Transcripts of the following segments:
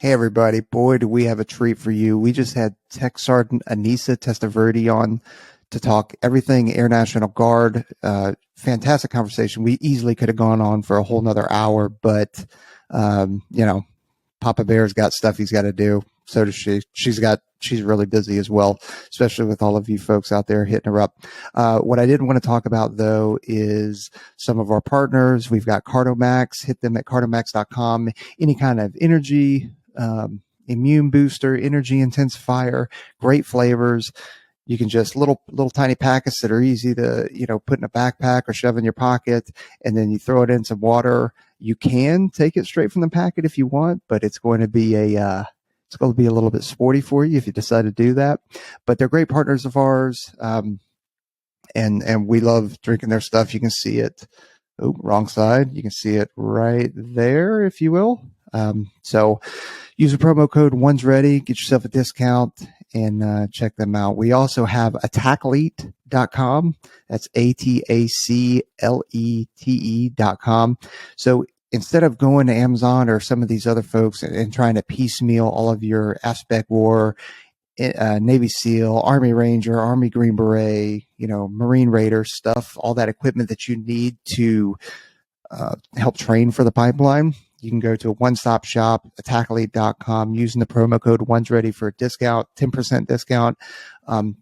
Hey everybody, boy, do we have a treat for you. We just had Tech Sergeant Anissa Testaverde on to talk everything Air National Guard. Fantastic conversation. We easily could have gone on for a whole nother hour, but Papa Bear's got stuff he's got to do. So does she. She's really busy as well, especially with all of you folks out there hitting her up. What I didn't want to talk about though is some of our partners. We've got Cardomax. Hit them at cardomax.com. Any kind of energy, immune booster, energy intensifier, great flavors. You can just little tiny packets that are easy to, put in a backpack or shove in your pocket, and then you throw it in some water. You can take it straight from the packet if you want, but it's going to be a little bit sporty for you if you decide to do that. But they're great partners of ours, and we love drinking their stuff. You can see it. Oh, wrong side. You can see it right there, if you will. So use the promo code One's Ready, get yourself a discount, and check them out. We also have attacklete.com. That's ATACLETE.com. So instead of going to Amazon or some of these other folks and trying to piecemeal all of your AFSPECWAR, Navy SEAL, Army Ranger, Army Green Beret, Marine Raider stuff, all that equipment that you need to help train for the pipeline, you can go to a one-stop shop, attacklete.com, using the promo code One's Ready for a discount, 10% discount.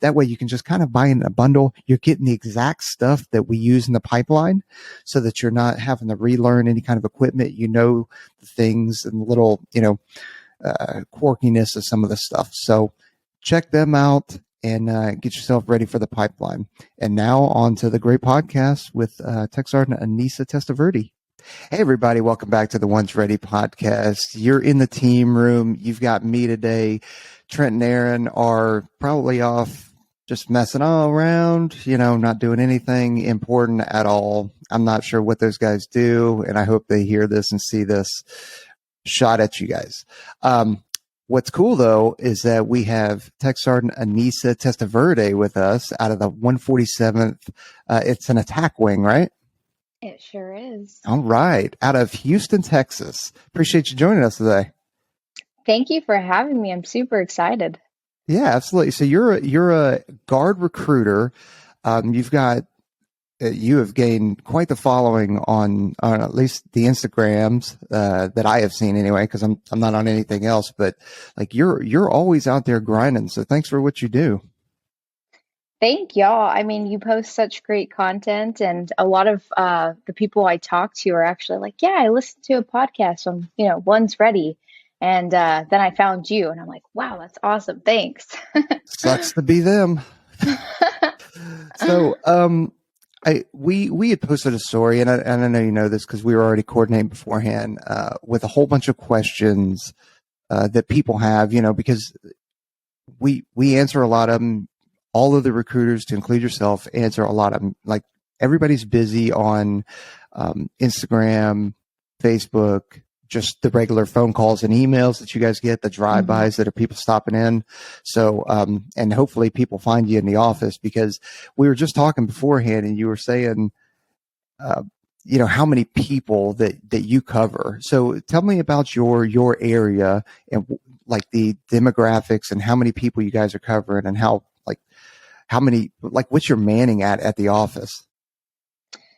That way you can just kind of buy in a bundle. You're getting the exact stuff that we use in the pipeline so that you're not having to relearn any kind of equipment. The things and the little, quirkiness of some of the stuff. So check them out and get yourself ready for the pipeline. And now on to the great podcast with Tech Sergeant Anissa Testaverde. Hey, everybody. Welcome back to the One's Ready podcast. You're in the team room. You've got me today. Trent and Aaron are probably off just messing all around, not doing anything important at all. I'm not sure what those guys do, and I hope they hear this and see this shot at you guys. What's cool, though, is that we have Tech Sergeant Anissa Testaverde with us out of the 147th. It's an attack wing, right? It sure is. All right. Out of Houston, Texas. Appreciate you joining us today. Thank you for having me. I'm super excited. Yeah, absolutely. So you're a guard recruiter. You have gained quite the following on at least the Instagrams that I have seen anyway, because I'm not on anything else. But like you're always out there grinding. So thanks for what you do. Thank y'all. I mean, you post such great content, and a lot of the people I talk to are actually like, yeah, I listened to a podcast on, One's Ready. And then I found you, and I'm like, wow, that's awesome. Thanks. Sucks to be them. So we had posted a story, and I know you know this because we were already coordinating beforehand with a whole bunch of questions that people have, because we answer a lot of them. All of the recruiters, to include yourself, answer a lot of them. Like everybody's busy on Instagram, Facebook, just the regular phone calls and emails that you guys get, the drive-bys that are people stopping in. So, and hopefully people find you in the office, because we were just talking beforehand and you were saying, how many people that you cover. So tell me about your area and like the demographics and how many people you guys are covering and what's your manning at the office?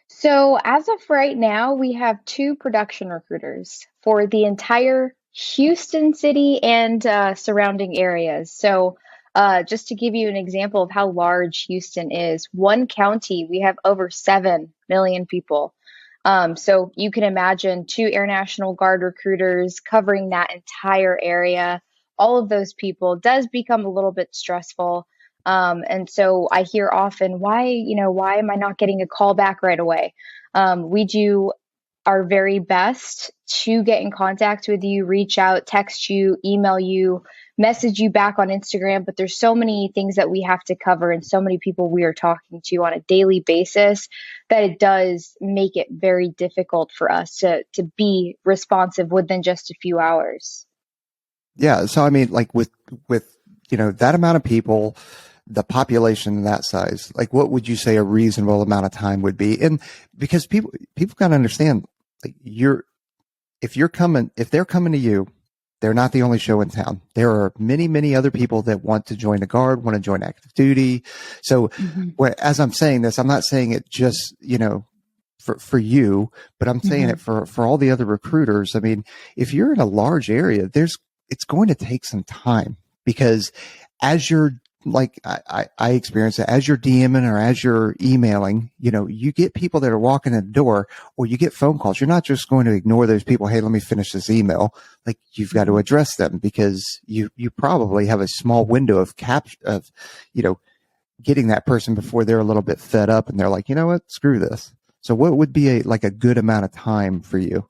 So as of right now, we have 2 production recruiters for the entire Houston city and surrounding areas. So just to give you an example of how large Houston is, one county, we have over 7 million people. So you can imagine 2 Air National Guard recruiters covering that entire area. All of those people does become a little bit stressful. And so I hear often, why am I not getting a call back right away? We do our very best to get in contact with you, reach out, text you, email you, message you back on Instagram. But there's so many things that we have to cover and so many people we are talking to on a daily basis that it does make it very difficult for us to be responsive within just a few hours. Yeah. So, I mean, like with that amount of people, the population that size, like what would you say a reasonable amount of time would be? And because people got to understand, like if they're coming to you they're not the only show in town. There are many, many other people that want to join the Guard, want to join active duty. So as I'm saying this, I'm not saying it just, for you, but I'm saying it for all the other recruiters. I mean, if you're in a large area, it's going to take some time, because as you're like, I experience it, as you're DMing or as you're emailing, you get people that are walking in the door, or you get phone calls. You're not just going to ignore those people. Hey, let me finish this email. Like, you've got to address them, because you probably have a small window of getting that person before they're a little bit fed up and they're like, you know what, screw this. So what would be a good amount of time for you?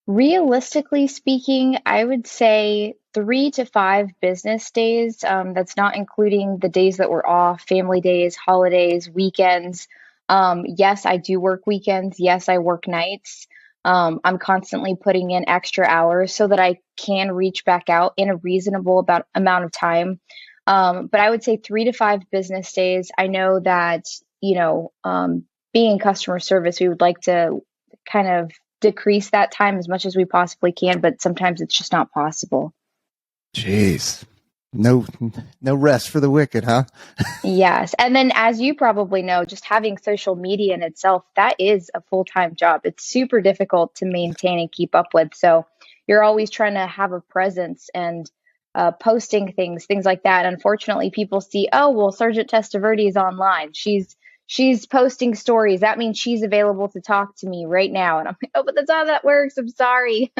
Realistically speaking, I would say 3 to 5 business days. That's not including the days that we're off, family days, holidays, weekends. Yes, I do work weekends. Yes, I work nights. I'm constantly putting in extra hours so that I can reach back out in a reasonable amount of time. But I would say 3 to 5 business days. I know that, being in customer service, we would like to kind of decrease that time as much as we possibly can, but sometimes it's just not possible. Jeez. No rest for the wicked, huh? Yes. And then, as you probably know, just having social media in itself, that is a full-time job. It's super difficult to maintain and keep up with. So you're always trying to have a presence and posting things like that. Unfortunately, people see, oh, well, Sergeant Testaverde is online. She's posting stories. That means she's available to talk to me right now. And I'm like, oh, but that's how that works. I'm sorry.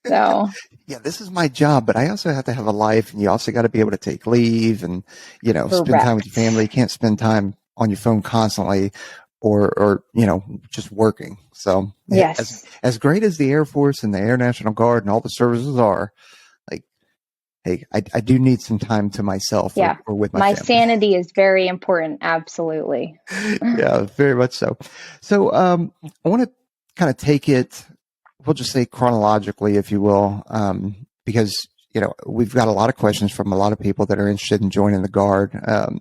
So yeah, this is my job, but I also have to have a life, and you also got to be able to take leave and, spend time with your family. You can't spend time on your phone constantly or just working. So yes. as great as the Air Force and the Air National Guard and all the services are, like, hey, I do need some time to myself or with my family. Sanity is very important. Absolutely. Yeah, very much so. So I want to kind of take it, we'll just say chronologically, if you will, because we've got a lot of questions from a lot of people that are interested in joining the Guard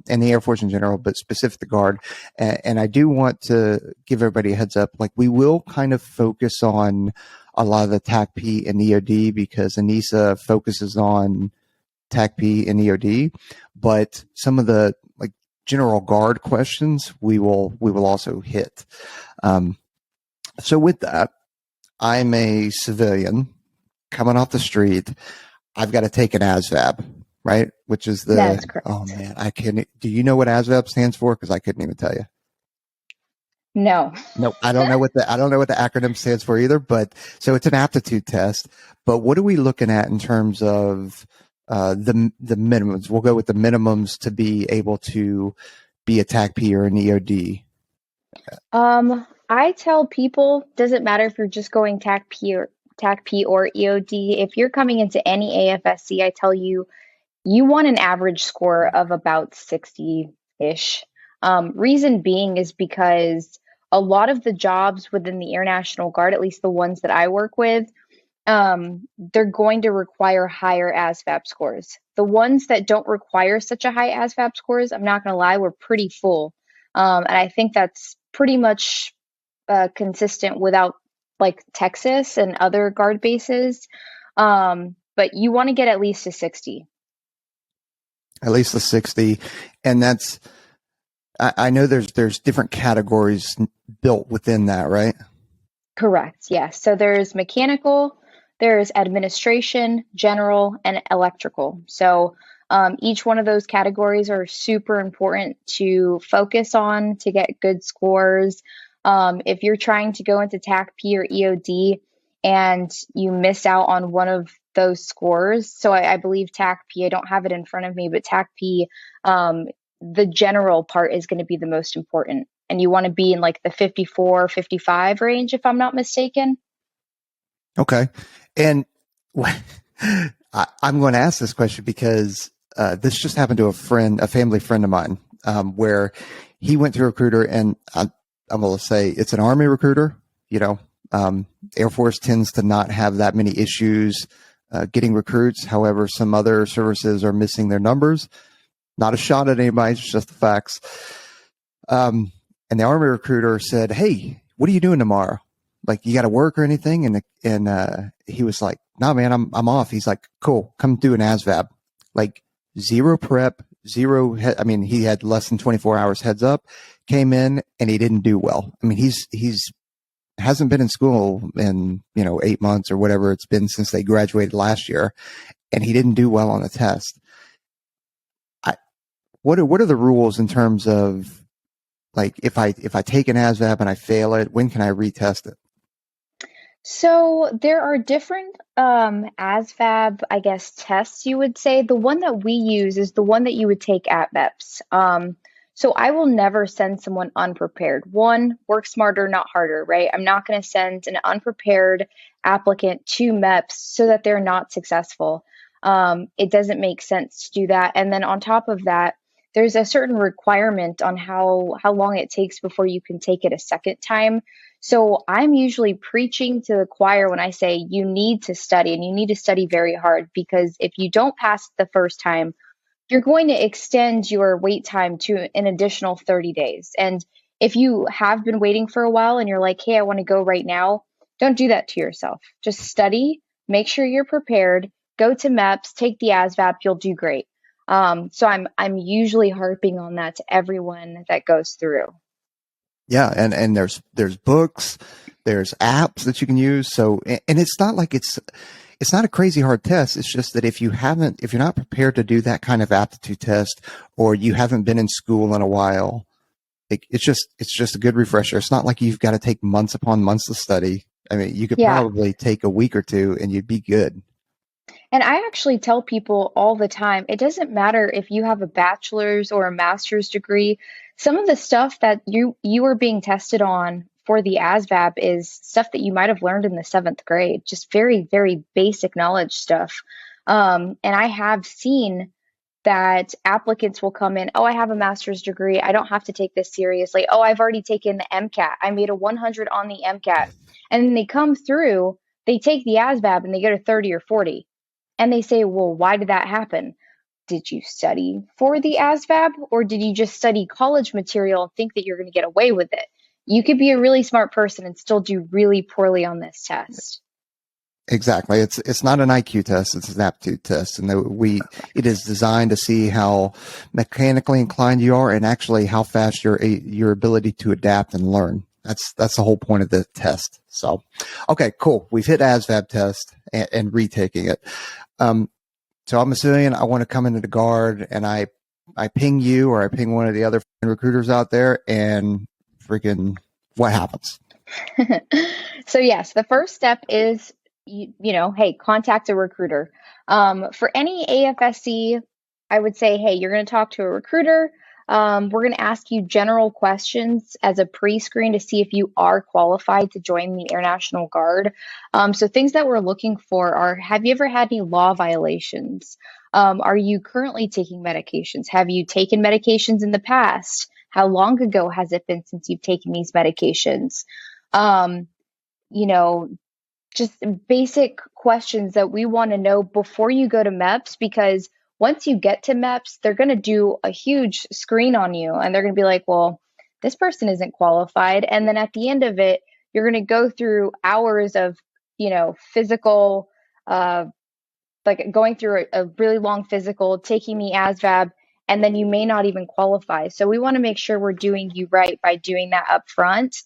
and the Air Force in general, but specific the Guard. And I do want to give everybody a heads up. Like, we will kind of focus on a lot of the TACP and EOD, because Anissa focuses on TACP and EOD, but some of the general Guard questions we will also hit. So with that, I'm a civilian coming off the street. I've got to take an ASVAB, right? Which is That's correct. Oh man, I can't. Do you know what ASVAB stands for? Because I couldn't even tell you. No. No, I don't know what the acronym stands for either. But so it's an aptitude test. But what are we looking at in terms of the minimums? We'll go with the minimums to be able to be a TACP or an EOD. I tell people, doesn't matter if you're just going TACP or EOD. If you're coming into any AFSC, I tell you, you want an average score of about 60-ish. Reason being is because a lot of the jobs within the Air National Guard, at least the ones that I work with, they're going to require higher ASVAB scores. The ones that don't require such a high ASVAB scores, I'm not going to lie, we're pretty full. And I think that's pretty much consistent without like Texas and other Guard bases. But you want to get at least a 60. At least a 60. And that's, I know there's different categories built within that, right? Correct. Yes. So there's mechanical, there's administration, general, and electrical. So each one of those categories are super important to focus on to get good scores. If you're trying to go into TACP or EOD and you miss out on one of those scores, so I believe TACP, I don't have it in front of me, but TACP, the general part is going to be the most important. And you want to be in like the 54, 55 range, if I'm not mistaken. Okay. And I'm going to ask this question because this just happened to a family friend of mine, where he went to a recruiter, and I'm going to say it's an Army recruiter. Air Force tends to not have that many issues getting recruits. However, some other services are missing their numbers. Not a shot at anybody, it's just the facts. And the Army recruiter said, "Hey, what are you doing tomorrow? Like, you got to work or anything?" And he was like, no, man, I'm off. He's like, cool, come do an ASVAB. Like zero prep, zero. I mean, he had less than 24 hours heads up, came in and he didn't do well. I mean, he's hasn't been in school in, 8 months or whatever it's been since they graduated last year. And he didn't do well on the test. What are the rules in terms of like if I take an ASVAB and I fail it, when can I retest it? So there are different ASVAB, I guess, tests you would say. The one that we use is the one that you would take at MEPS. So I will never send someone unprepared. One, work smarter, not harder, right? I'm not going to send an unprepared applicant to MEPS so that they're not successful. It doesn't make sense to do that. And then on top of that, there's a certain requirement on how long it takes before you can take it a second time. So I'm usually preaching to the choir when I say you need to study and you need to study very hard, because if you don't pass it the first time, you're going to extend your wait time to an additional 30 days. And if you have been waiting for a while and you're like, hey, I want to go right now, don't do that to yourself. Just study, make sure you're prepared, go to MEPS, take the ASVAB, you'll do great. So I'm usually harping on that to everyone that goes through. Yeah, and there's books, there's apps that you can use. So, and it's not like it's not a crazy hard test. It's just that if you're not prepared to do that kind of aptitude test, or you haven't been in school in a while, it's just a good refresher. It's not like you've got to take months upon months to study. I mean, you could Yeah. probably take a week or two and you'd be good. And I actually tell people all the time, it doesn't matter if you have a bachelor's or a master's degree. Some of the stuff that you are being tested on for the ASVAB is stuff that you might have learned in the seventh grade, just very, very basic knowledge stuff. And I have seen that applicants will come in, oh, I have a master's degree. I don't have to take this seriously. Oh, I've already taken the MCAT. I made a 100 on the MCAT. And then they come through, they take the ASVAB and they get a 30 or 40. And they say, well, why did that happen? Did you study for the ASVAB, or did you just study college material and think that you're going to get away with it? You could be a really smart person and still do really poorly on this test. Exactly. It's not an IQ test. It's an aptitude test. And it is designed to see how mechanically inclined you are and actually how fast your ability to adapt and learn. That's the whole point of the test. So, okay, cool. We've hit ASVAB test and retaking it. So I'm assuming I want to come into the guard and I ping you or I ping one of the other recruiters out there, and freaking what happens? So yes, the first step is, hey, contact a recruiter. For any AFSC, I would say, hey, you're going to talk to a recruiter. We're going to ask you general questions as a pre-screen to see if you are qualified to join the Air National Guard. So things that we're looking for are, have you ever had any law violations? Are you currently taking medications? Have you taken medications in the past? How long ago has it been since you've taken these medications? You know, just basic questions that we want to know before you go to MEPS, because once you get to MEPS, they're going to do a huge screen on you and they're going to be like, well, this person isn't qualified. And then at the end of it, you're going to go through hours of, physical, like going through a really long physical, taking the ASVAB, and then you may not even qualify. So we want to make sure we're doing you right by doing that up front.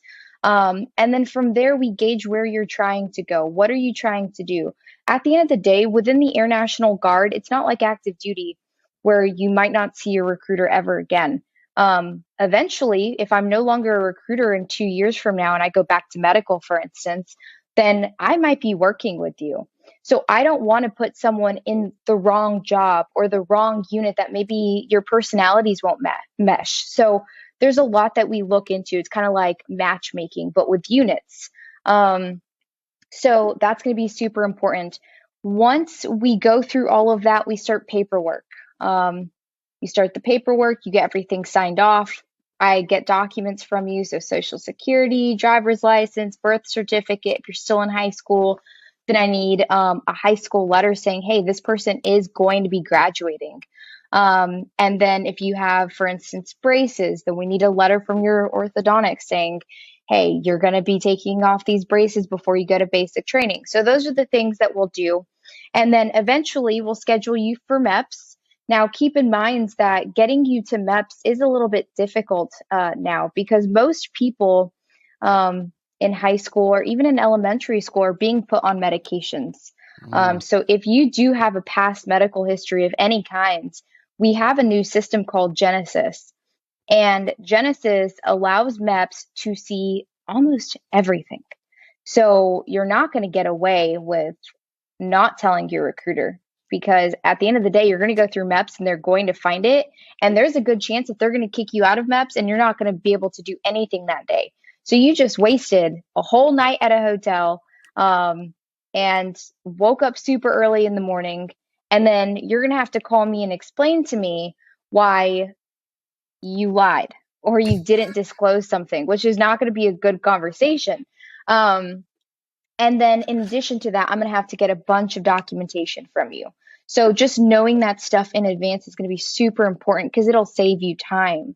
And then from there, we gauge where you're trying to go. What are you trying to do? At the end of the day, within the Air National Guard, it's not like active duty where you might not see your recruiter ever again. Eventually, if I'm no longer a recruiter in 2 years from now and I go back to medical, for instance, then I might be working with you. So I don't want to put someone in the wrong job or the wrong unit that maybe your personalities won't mesh. So there's a lot that we look into. It's kind of like matchmaking, but with units. So that's going to be super important. Once we go through all of that, we start paperwork. You start the paperwork, you get everything signed off. I get documents from you, so Social Security, driver's license, birth certificate. If you're still in high school, then I need a high school letter saying, hey, this person is going to be graduating. And then if you have, for instance, braces, then we need a letter from your orthodontist saying, hey, you're going to be taking off these braces before you go to basic training. So those are the things that we'll do. And then eventually we'll schedule you for MEPs. Now, keep in mind that getting you to MEPs is a little bit difficult now, because most people in high school or even in elementary school are being put on medications. So if you do have a past medical history of any kind, we have a new system called Genesis. And Genesis allows MEPs to see almost everything. So you're not going to get away with not telling your recruiter, because at the end of the day, you're going to go through MEPs and they're going to find it. And there's a good chance that they're going to kick you out of MEPs and you're not going to be able to do anything that day. So you just wasted a whole night at a hotel and woke up super early in the morning. And then you're going to have to call me and explain to me why you lied or you didn't disclose something, which is not going to be a good conversation. And then in addition to that, I'm going to have to get a bunch of documentation from you. So just knowing that stuff in advance is going to be super important because it'll save you time.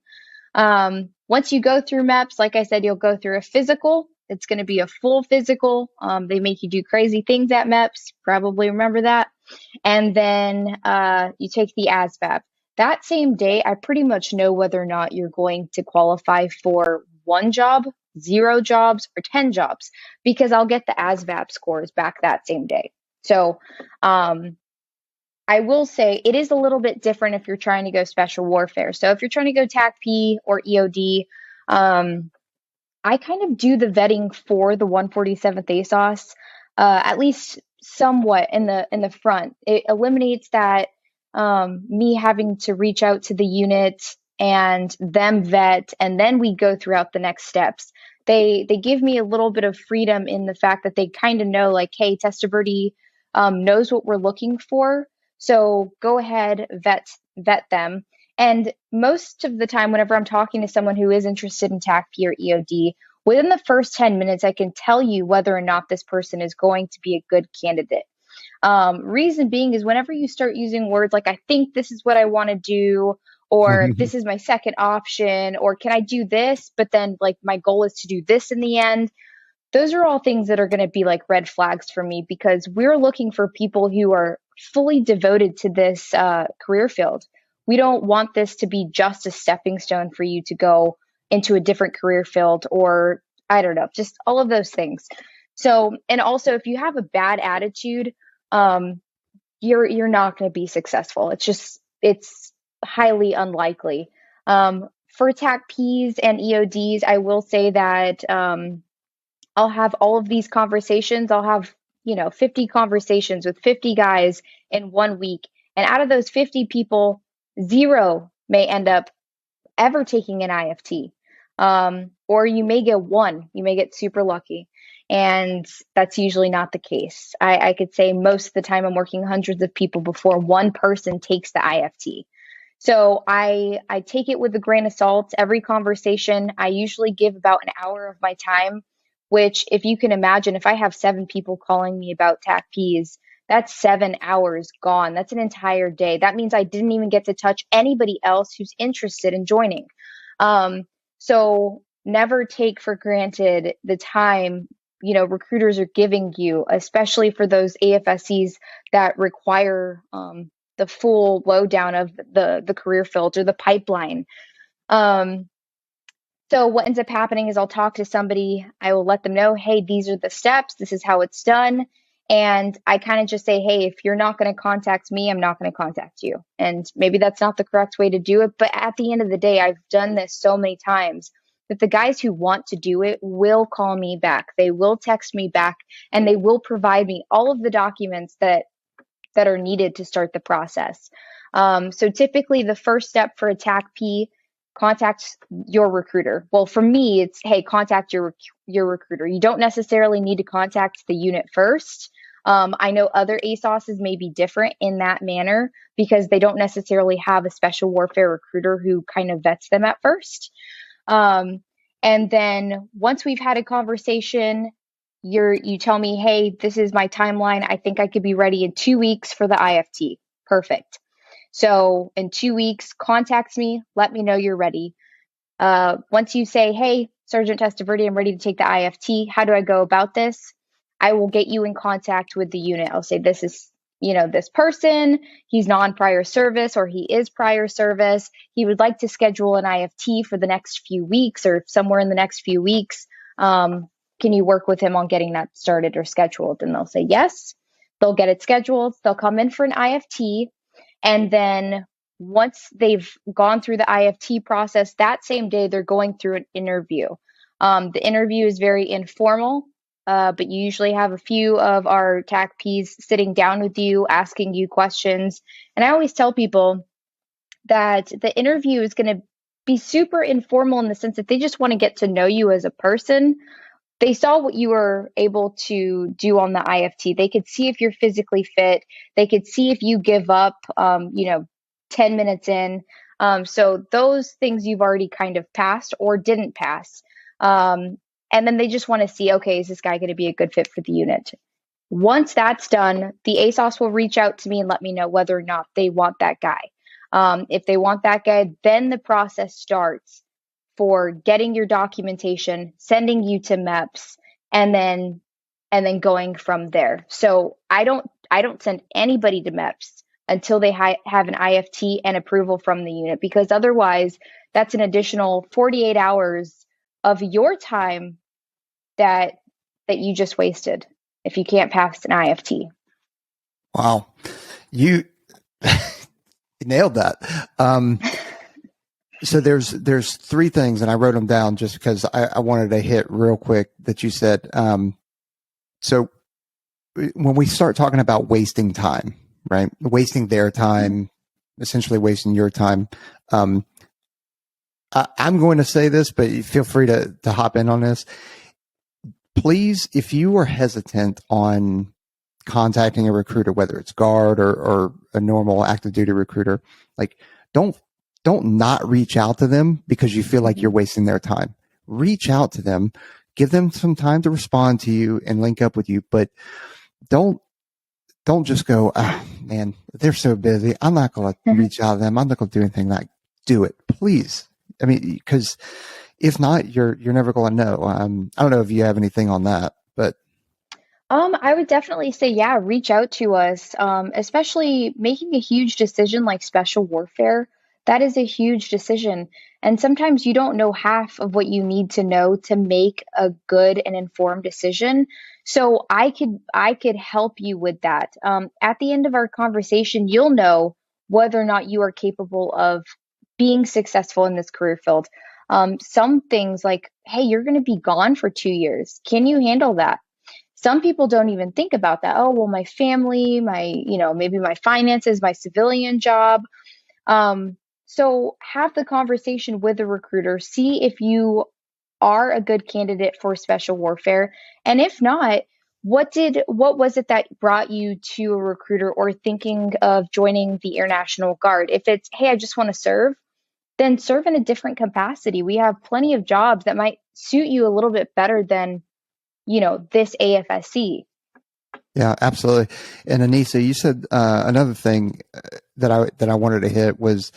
Once you go through MEPs, like I said, you'll go through a physical. It's going to be a full physical. They make you do crazy things at MEPs. Probably remember that. And then you take the ASVAB. That same day, I pretty much know whether or not you're going to qualify for one job, 0 jobs, or 10 jobs, because I'll get the ASVAB scores back that same day. So I will say it is a little bit different if you're trying to go special warfare. So if you're trying to go TACP or EOD, I kind of do the vetting for the 147th ASOS, at least somewhat in the front. It eliminates that me having to reach out to the unit and them vet, and then we go throughout the next steps. They give me a little bit of freedom in the fact that they kind of know, like, hey, Testaverde knows what we're looking for, so go ahead, vet them. And most of the time, whenever I'm talking to someone who is interested in TACP or EOD, within the first 10 minutes, I can tell you whether or not this person is going to be a good candidate. Reason being is whenever you start using words like, I think this is what I want to do, or this is my second option, or can I do this, but then like my goal is to do this in the end, those are all things that are going to be like red flags for me, because we're looking for people who are fully devoted to this career field. We don't want this to be just a stepping stone for you to go into a different career field, or I don't know, just all of those things. So, and also if you have a bad attitude, you're not going to be successful. It's highly unlikely. For TACPs and EODs, I will say that I'll have all of these conversations. I'll have 50 conversations with 50 guys in 1 week, and out of those 50 people, 0 may end up ever taking an IFT, or you may get 1. You may get super lucky. And that's usually not the case. I could say most of the time I'm working hundreds of people before one person takes the IFT. So I take it with a grain of salt. Every conversation, I usually give about an hour of my time, which if you can imagine, if I have 7 people calling me about TACPs, that's 7 hours gone. That's an entire day. That means I didn't even get to touch anybody else who's interested in joining. So never take for granted the time recruiters are giving you, especially for those AFSCs that require the full lowdown of the career field or the pipeline. So what ends up happening is I'll talk to somebody, I will let them know, hey, these are the steps, this is how it's done. And I kind of just say, hey, if you're not going to contact me, I'm not going to contact you. And maybe that's not the correct way to do it, but at the end of the day, I've done this so many times that the guys who want to do it will call me back. They will text me back, and they will provide me all of the documents that are needed to start the process. So typically the first step for a TACP, contact your recruiter. Well, for me, it's, hey, contact your recruiter. You don't necessarily need to contact the unit first. I know other ASOSs may be different in that manner because they don't necessarily have a special warfare recruiter who kind of vets them at first. And then once we've had a conversation, you tell me, hey, this is my timeline. I think I could be ready in 2 weeks for the IFT. Perfect. So in 2 weeks, contact me, let me know you're ready. Once you say, hey, Sergeant Testaverde, I'm ready to take the IFT. How do I go about this? I will get you in contact with the unit. I'll say, this is, this person, he's non-prior service or he is prior service. He would like to schedule an IFT for the next few weeks or somewhere in the next few weeks. Can you work with him on getting that started or scheduled? And they'll say yes. They'll get it scheduled. They'll come in for an IFT. And then once they've gone through the IFT process, that same day, they're going through an interview. The interview is very informal, but you usually have a few of our TACPs sitting down with you, asking you questions. And I always tell people that the interview is going to be super informal in the sense that they just want to get to know you as a person. They saw what you were able to do on the IFT. They could see if you're physically fit. They could see if you give up, 10 minutes in. So those things you've already kind of passed or didn't pass. And then they just want to see, okay, is this guy going to be a good fit for the unit? Once that's done, the ASOS will reach out to me and let me know whether or not they want that guy. If they want that guy, then the process starts for getting your documentation, sending you to MEPs, and then going from there. So I don't send anybody to MEPs until they have an IFT and approval from the unit, because otherwise that's an additional 48 hours of your time that you just wasted if you can't pass an IFT. Wow. You nailed that. So there's three things, and I wrote them down just because I wanted to hit real quick that you said. So when we start talking about wasting time, right? Wasting their time, essentially wasting your time. I'm going to say this, but feel free to hop in on this. Please, if you are hesitant on contacting a recruiter, whether it's guard or a normal active duty recruiter, like don't not reach out to them because you feel like you're wasting their time. Reach out to them, give them some time to respond to you and link up with you, but don't just go, man, they're so busy. I'm not going to reach out to them. I'm not going to do anything. Like, do it, please. I mean, because if not, you're never going to know. I don't know if you have anything on that, but I would definitely say, yeah, reach out to us, especially making a huge decision like special warfare. That is a huge decision. And sometimes you don't know half of what you need to know to make a good and informed decision. So I could help you with that. At the end of our conversation, you'll know whether or not you are capable of being successful in this career field. Some things like, hey, you're going to be gone for 2 years. Can you handle that? Some people don't even think about that. Oh, well, my family, maybe my finances, my civilian job. So have the conversation with the recruiter, see if you are a good candidate for special warfare. And if not, what was it that brought you to a recruiter or thinking of joining the Air National Guard? If it's, hey, I just want to serve, then serve in a different capacity. We have plenty of jobs that might suit you a little bit better than this AFSC. yeah, absolutely. And Anissa, you said another thing that I wanted to hit was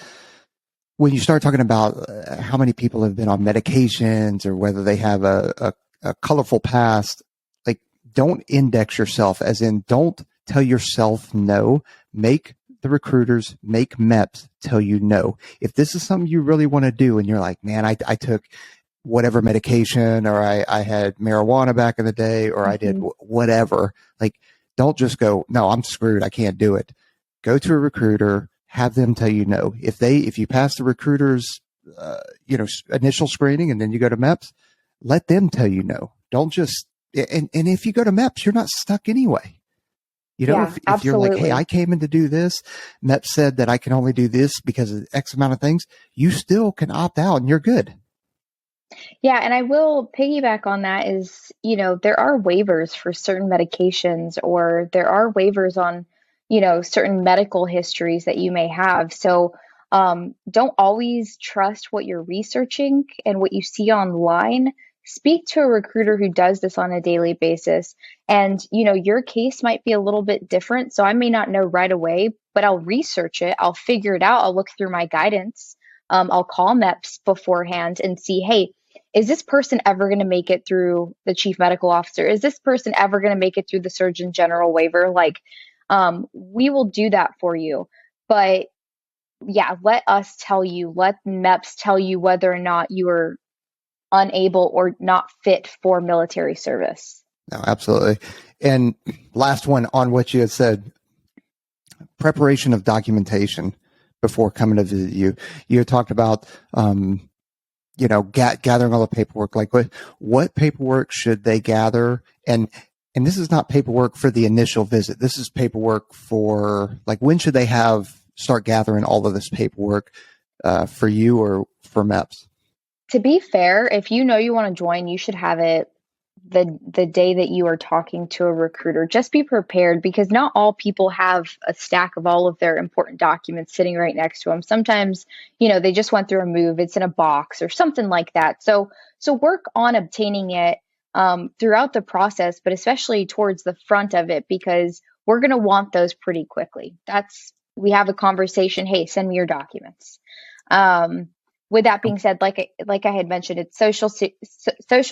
when you start talking about how many people have been on medications or whether they have a colorful past. Like, don't index yourself, as in don't tell yourself no. Make the recruiters, make MEPs tell you no. If this is something you really want to do and you're like, man, I took whatever medication, or I had marijuana back in the day, or I did whatever, like, don't just go, no, I'm screwed, I can't do it. Go to a recruiter, have them tell you no. If you pass the recruiter's initial screening and then you go to MEPs, let them tell you no. Don't just, and if you go to MEPs, you're not stuck anyway. Yeah, if you're like, hey, absolutely. I came in to do this, MEPs said that I can only do this because of X amount of things, you still can opt out and you're good. Yeah, and I will piggyback on that is, there are waivers for certain medications, or there are waivers on, certain medical histories that you may have. So don't always trust what you're researching and what you see online. Speak to a recruiter who does this on a daily basis. And, your case might be a little bit different. So I may not know right away, but I'll research it. I'll figure it out. I'll look through my guidance. I'll call MEPs beforehand and see, hey, is this person ever going to make it through the chief medical officer? Is this person ever going to make it through the surgeon general waiver? Like, we will do that for you. But yeah, let us tell you, let MEPs tell you whether or not you are unable or not fit for military service. No, absolutely. And last one on what you had said, preparation of documentation before coming to visit you. You had talked about, gathering all the paperwork. Like what paperwork should they gather? And this is not paperwork for the initial visit. This is paperwork for, like, when should they start gathering all of this paperwork for you or for MEPs? To be fair, if you know you want to join, you should have it the day that you are talking to a recruiter. Just be prepared, because not all people have a stack of all of their important documents sitting right next to them. Sometimes, they just went through a move, it's in a box or something like that. So work on obtaining it throughout the process, but especially towards the front of it, because we're going to want those pretty quickly. We have a conversation, hey, send me your documents. With that being said, like I had mentioned, it's social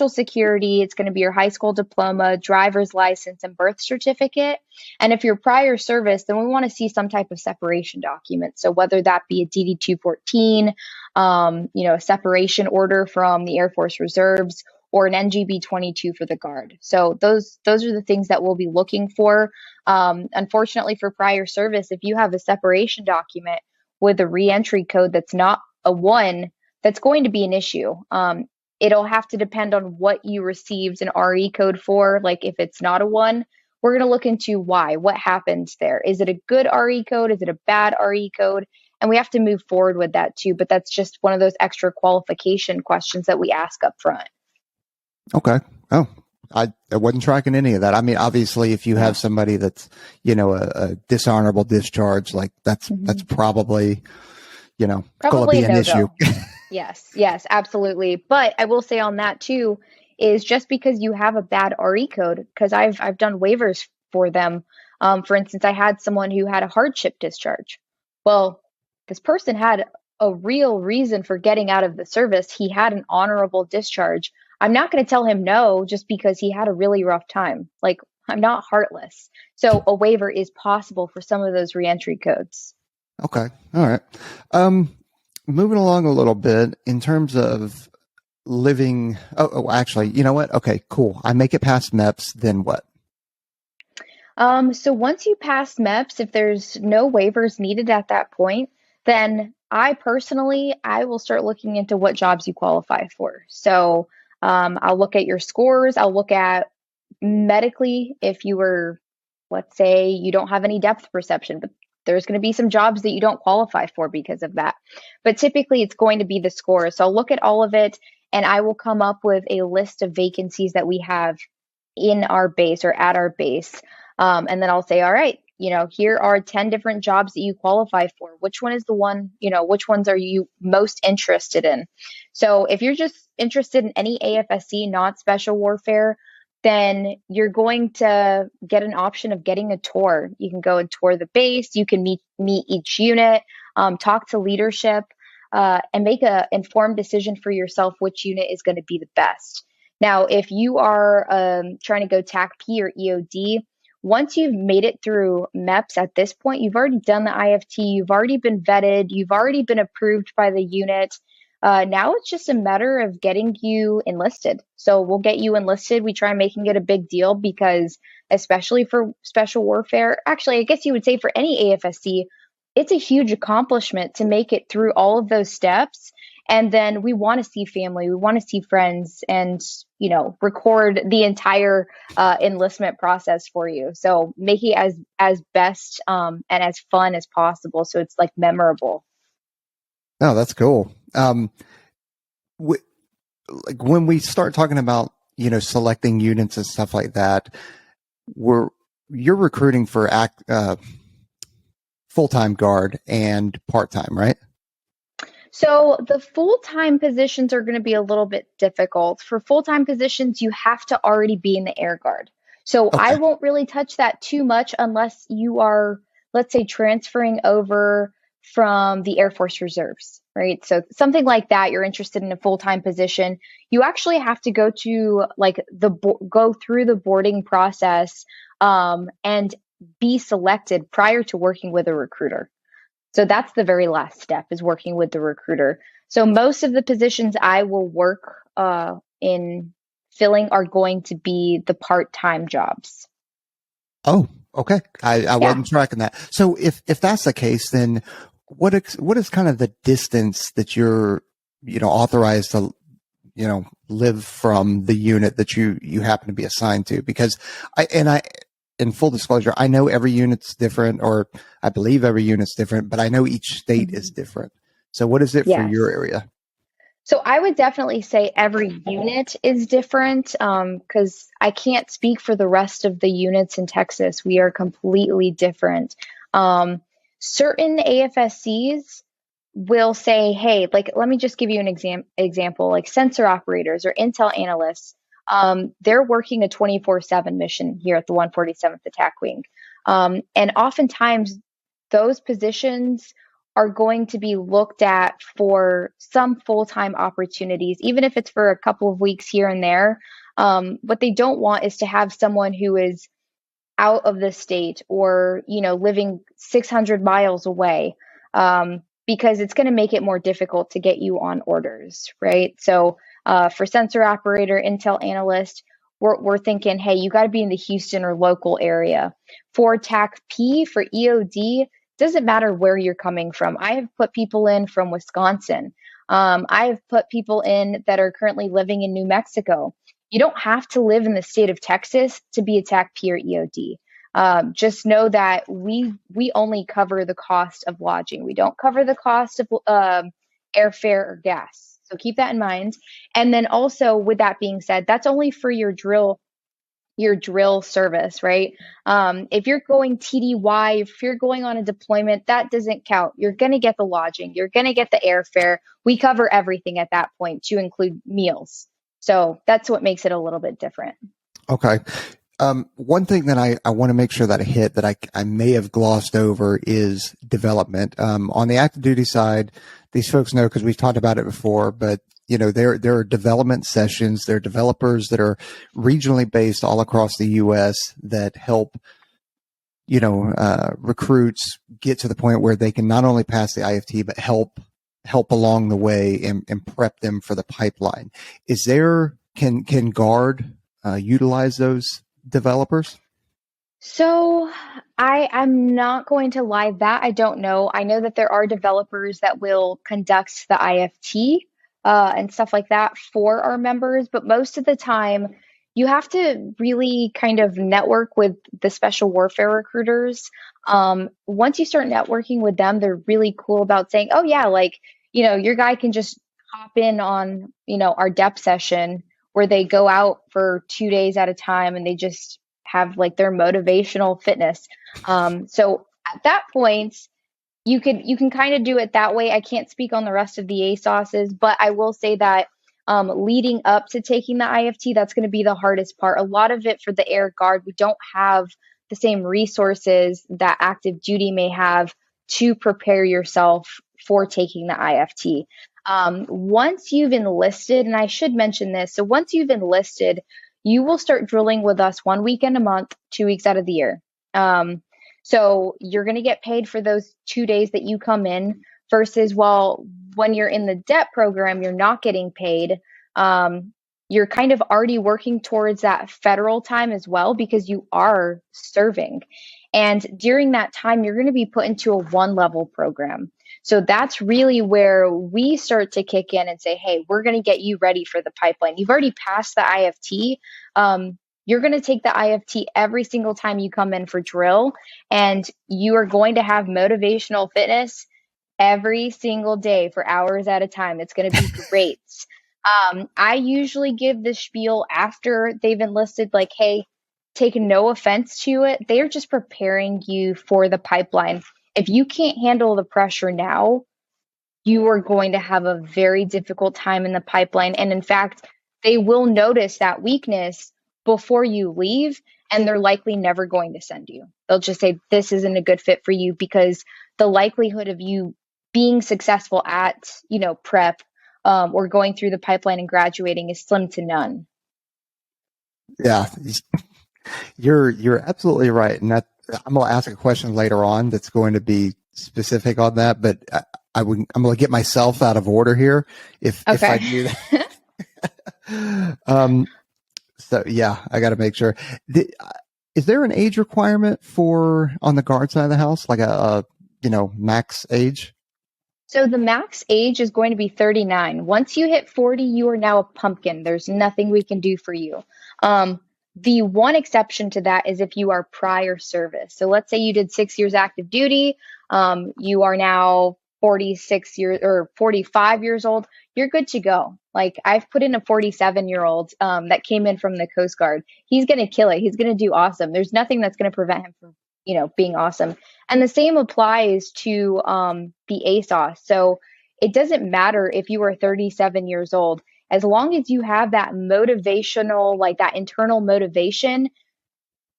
security. It's going to be your high school diploma, driver's license, and birth certificate. And if you're prior service, then we want to see some type of separation document. So whether that be a DD-214, a separation order from the Air Force Reserves, or an NGB-22 for the Guard. So those are the things that we'll be looking for. Unfortunately, for prior service, if you have a separation document with a reentry code that's not a 1, that's going to be an issue. It'll have to depend on what you received an RE code for. Like, if it's not a 1, we're going to look into why. What happened there? Is it a good RE code? Is it a bad RE code? And we have to move forward with that too. But that's just one of those extra qualification questions that we ask up front. Okay. Oh, I wasn't tracking any of that. I mean, obviously, if you have somebody that's, a dishonorable discharge, like that's probably, going to be an issue. Yes, absolutely. But I will say on that too, is just because you have a bad RE code, because I've done waivers for them. For instance, I had someone who had a hardship discharge. Well, this person had a real reason for getting out of the service. He had an honorable discharge. I'm not going to tell him no just because he had a really rough time. Like, I'm not heartless. So a waiver is possible for some of those reentry codes. Okay. All right. Moving along a little bit in terms of living. Oh, actually, you know what? Okay, cool. I make it past MEPS. Then what? So once you pass MEPS, if there's no waivers needed at that point, then I will start looking into what jobs you qualify for. So I'll look at your scores. I'll look at medically, if you were, let's say you don't have any depth perception, but there's going to be some jobs that you don't qualify for because of that. But typically it's going to be the score. So I'll look at all of it, and I will come up with a list of vacancies that we have in our base or at our base. And then I'll say, all right, here are 10 different jobs that you qualify for. Which one is the one, which ones are you most interested in? So if you're just interested in any AFSC, not special warfare, then you're going to get an option of getting a tour. You can go and tour the base. You can meet each unit, talk to leadership, and make an informed decision for yourself which unit is going to be the best. Now, if you are trying to go TACP or EOD, once you've made it through MEPS at this point, you've already done the IFT, you've already been vetted, you've already been approved by the unit. Now it's just a matter of getting you enlisted. So we'll get you enlisted. We try making it a big deal because, especially for special warfare, actually, I guess you would say for any AFSC, it's a huge accomplishment to make it through all of those steps. And then we want to see family, we want to see friends, and, record the entire enlistment process for you. So make it as best and as fun as possible, so it's like memorable. Oh, that's cool. Like when we start talking about, selecting units and stuff like that, you're recruiting for full-time guard and part-time, right? So the full-time positions are going to be a little bit difficult. For full-time positions, you have to already be in the Air Guard. So I won't really touch that too much unless you are, let's say, transferring over from the Air Force Reserves, right? So something like that, you're interested in a full-time position, you actually have to go to like go through the boarding process and be selected prior to working with a recruiter. So that's the very last step, is working with the recruiter. So most of the positions I will work in filling are going to be the part-time jobs. Oh, okay. I Yeah. wasn't tracking that. So if that's the case, then what is kind of the distance that you're, authorized to, live from the unit that you happen to be assigned to? Because in full disclosure, I know every unit's different, or I believe every unit's different, but I know each state is different. So what is it for your Yes. area? So I would definitely say every unit is different, because I can't speak for the rest of the units in Texas. We are completely different. Certain AFSCs will say, hey, like, let me just give you an example, like sensor operators or intel analysts. They're working a 24/7 mission here at the 147th Attack Wing. And oftentimes those positions are going to be looked at for some full-time opportunities, even if it's for a couple of weeks here and there. What they don't want is to have someone who is out of the state, or living 600 miles away, because it's going to make it more difficult to get you on orders, right? So for sensor operator, intel analyst, we're thinking, hey, you got to be in the Houston or local area. For TACP, for EOD, doesn't matter where you're coming from. I have put people in from Wisconsin. I have put people in that are currently living in New Mexico. You don't have to live in the state of Texas to be a TACP or EOD. Just know that we only cover the cost of lodging. We don't cover the cost of airfare or gas. So keep that in mind. And then also, with that being said, that's only for your drill service, right? If you're going TDY, if you're going on a deployment, that doesn't count. You're going to get the lodging, you're going to get the airfare. We cover everything at that point, to include meals. So that's what makes it a little bit different. Okay. One thing that I want to make sure that I hit that I may have glossed over is development. On the active duty side, these folks know because we've talked about it before, but there are development sessions. There are developers that are regionally based all across the U.S. that help recruits get to the point where they can not only pass the IFT but help along the way and prep them for the pipeline. Can Guard utilize those developers? So I'm not going to lie, that I don't know. I know that there are developers that will conduct the IFT and stuff like that for our members, but most of the time you have to really kind of network with the special warfare recruiters. Once you start networking with them, they're really cool about saying, oh yeah, like, your guy can just hop in on, our depth session where they go out for 2 days at a time and they just have like their motivational fitness. So at that point, you can kind of do it that way. I can't speak on the rest of the ASOSs, but I will say that leading up to taking the IFT, that's going to be the hardest part. A lot of it for the Air Guard, we don't have the same resources that active duty may have to prepare yourself for taking the IFT. Once you've enlisted, and I should mention this, so once you've enlisted, you will start drilling with us 1 weekend a month, 2 weeks out of the year. So you're going to get paid for those 2 days that you come in, versus, well, when you're in the DEP program, you're not getting paid. You're kind of already working towards that federal time as well, because you are serving. And during that time, you're going to be put into a 1-level program. So that's really where we start to kick in and say, hey, we're going to get you ready for the pipeline. You've already passed the IFT. You're going to take the IFT every single time you come in for drill, and you are going to have motivational fitness every single day for hours at a time. It's going to be great. I usually give the spiel after they've enlisted, like, hey, take no offense to it. They are just preparing you for the pipeline. If you can't handle the pressure now, you are going to have a very difficult time in the pipeline. And in fact, they will notice that weakness before you leave, and they're likely never going to send you. They'll just say, this isn't a good fit for you, because the likelihood of you being successful at, prep, or going through the pipeline and graduating is slim to none. Yeah, you're absolutely right. And that I'm going to ask a question later on that's going to be specific on that, but I'm going to get myself out of order here if I do that. So yeah, I got to make sure. Is there an age requirement for on the guard side of the house, like a max age? So the max age is going to be 39. Once you hit 40, you are now a pumpkin. There's nothing we can do for you. The one exception to that is if you are prior service. So let's say you did 6 years active duty. You are now 46 years or 45 years old. You're good to go. Like, I've put in a 47-year-old that came in from the Coast Guard. He's going to kill it. He's going to do awesome. There's nothing that's going to prevent him from, being awesome. And the same applies to the ASOS. So it doesn't matter if you are 37 years old, as long as you have that motivational, like that internal motivation.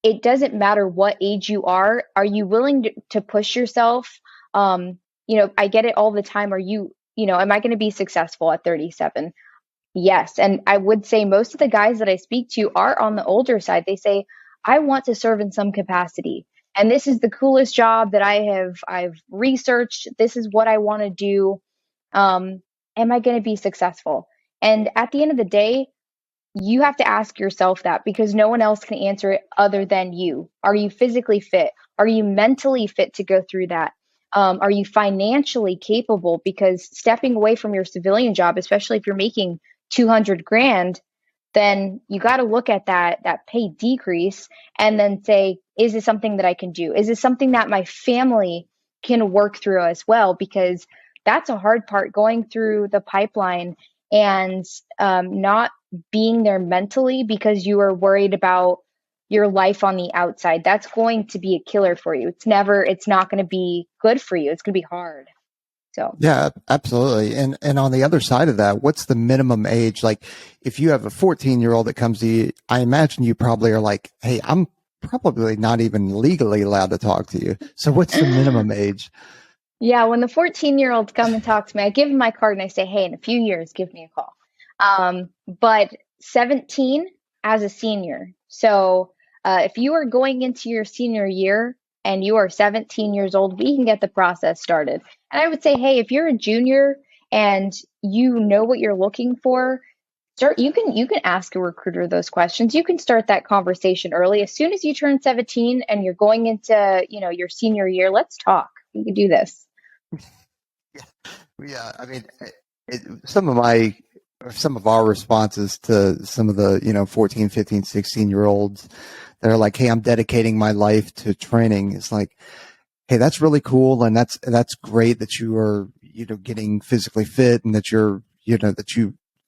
It doesn't matter what age you are. Are you willing to push yourself? I get it all the time. Am I going to be successful at 37? Yes. And I would say most of the guys that I speak to are on the older side. They say, I want to serve in some capacity. And this is the coolest job that I've researched. This is what I want to do. Am I going to be successful? And at the end of the day, you have to ask yourself that, because no one else can answer it other than you. Are you physically fit? Are you mentally fit to go through that? Are you financially capable? Because stepping away from your civilian job, especially if you're making 200 grand, then you got to look at that pay decrease and then say, is this something that I can do? Is this something that my family can work through as well? Because that's a hard part, going through the pipeline and not being there mentally because you are worried about your life on the outside. That's going to be a killer for you. It's not going to be good for you. It's going to be hard. So yeah, absolutely. And on the other side of that, what's the minimum age? Like, if you have a 14-year-old that comes to you, I imagine you probably are like, hey, I'm probably not even legally allowed to talk to you. So what's the minimum age? yeah, when the 14-year-olds come and talk to me, I give them my card and I say, hey, in a few years, give me a call. But 17 as a senior. So if you are going into your senior year and you are 17 years old, we can get the process started. And I would say, hey, if you're a junior and you know what you're looking for, you can ask a recruiter those questions. You can start that conversation early. As soon as you turn 17 and you're going into, your senior year, let's talk. We can do this. Yeah, I mean, some of our responses to some of the 14, 15, 16-year olds, they're like, hey, I'm dedicating my life to training. It's like, hey, that's really cool, and that's great that you are getting physically fit, and that that